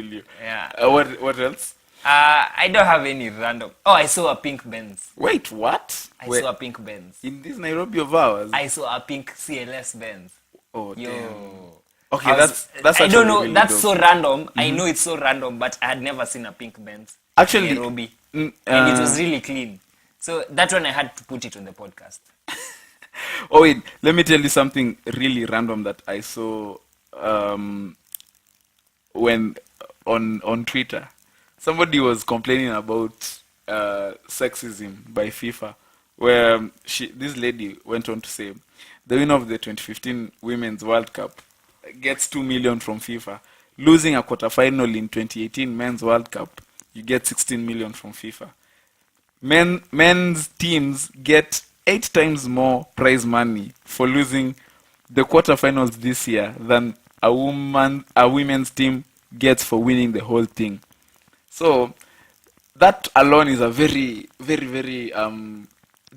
you. Yeah. What else? I don't have any random. Oh, I saw a pink Benz. Wait, what? I Wait, saw a pink Benz. in this Nairobi of ours? I saw a pink CLS Benz. Oh, Yo. damn. Okay, I was- that's I don't actually know. really That's dope. so random. I know it's so random, but I had never seen a pink Benz. Actually, in Nairobi, mm, and it uh, was really clean. So that one I had to put it on the podcast. Oh wait, let me tell you something really random that I saw when on Twitter. Somebody was complaining about sexism by FIFA, where this lady went on to say the winner of the 2015 Women's World Cup gets 2 million from FIFA. Losing a quarterfinal in 2018 Men's World Cup, you get 16 million from FIFA. Men's teams get 8 times more prize money for losing the quarterfinals this year than a women's team gets for winning the whole thing. So that alone is a very, very, very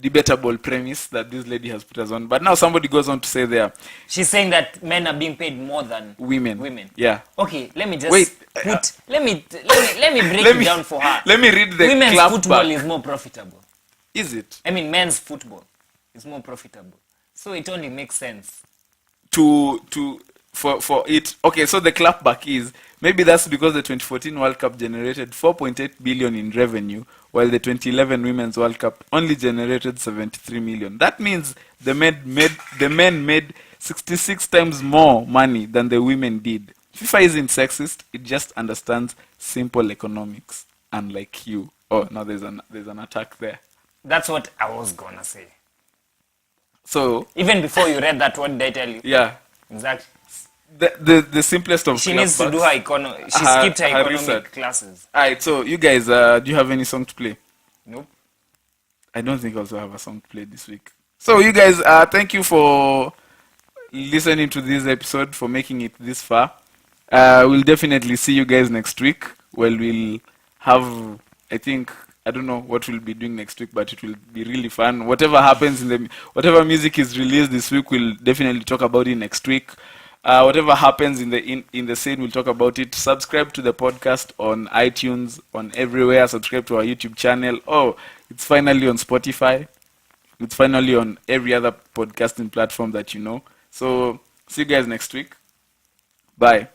debatable premise that this lady has put us on. But now somebody goes on to say there, She's saying that men are being paid more than women. Women. Yeah. Okay, let me just Wait, put. Let me break let it me- down for her. Let me read the Women's clap football back. is more profitable. Is it? I mean, men's football is more profitable. So it only makes sense. For it, okay, so the clapback is maybe that's because the 2014 World Cup generated 4.8 billion in revenue, while the 2011 Women's World Cup only generated 73 million. That means the men made 66 times more money than the women did. FIFA isn't sexist; it just understands simple economics, unlike you. Oh, now there's an attack there. That's what I was gonna say. So Even before you read that, what did I tell you? yeah, Exactly. the simplest of She needs to do clapbacks. She Her- skipped her her economic research. classes. Alright, so you guys, do you have any song to play? Nope. I don't think I also have a song to play this week. So you guys, thank you for listening to this episode, for making it this far. We'll definitely see you guys next week. Well, we'll have, I don't know what we'll be doing next week, but it will be really fun. Whatever happens whatever music is released this week, we'll definitely talk about it next week. Whatever happens in the scene, we'll talk about it. Subscribe to the podcast on iTunes, on everywhere. Subscribe to our YouTube channel. Oh, it's finally on Spotify. It's finally on every other podcasting platform that you know. So see you guys next week. Bye.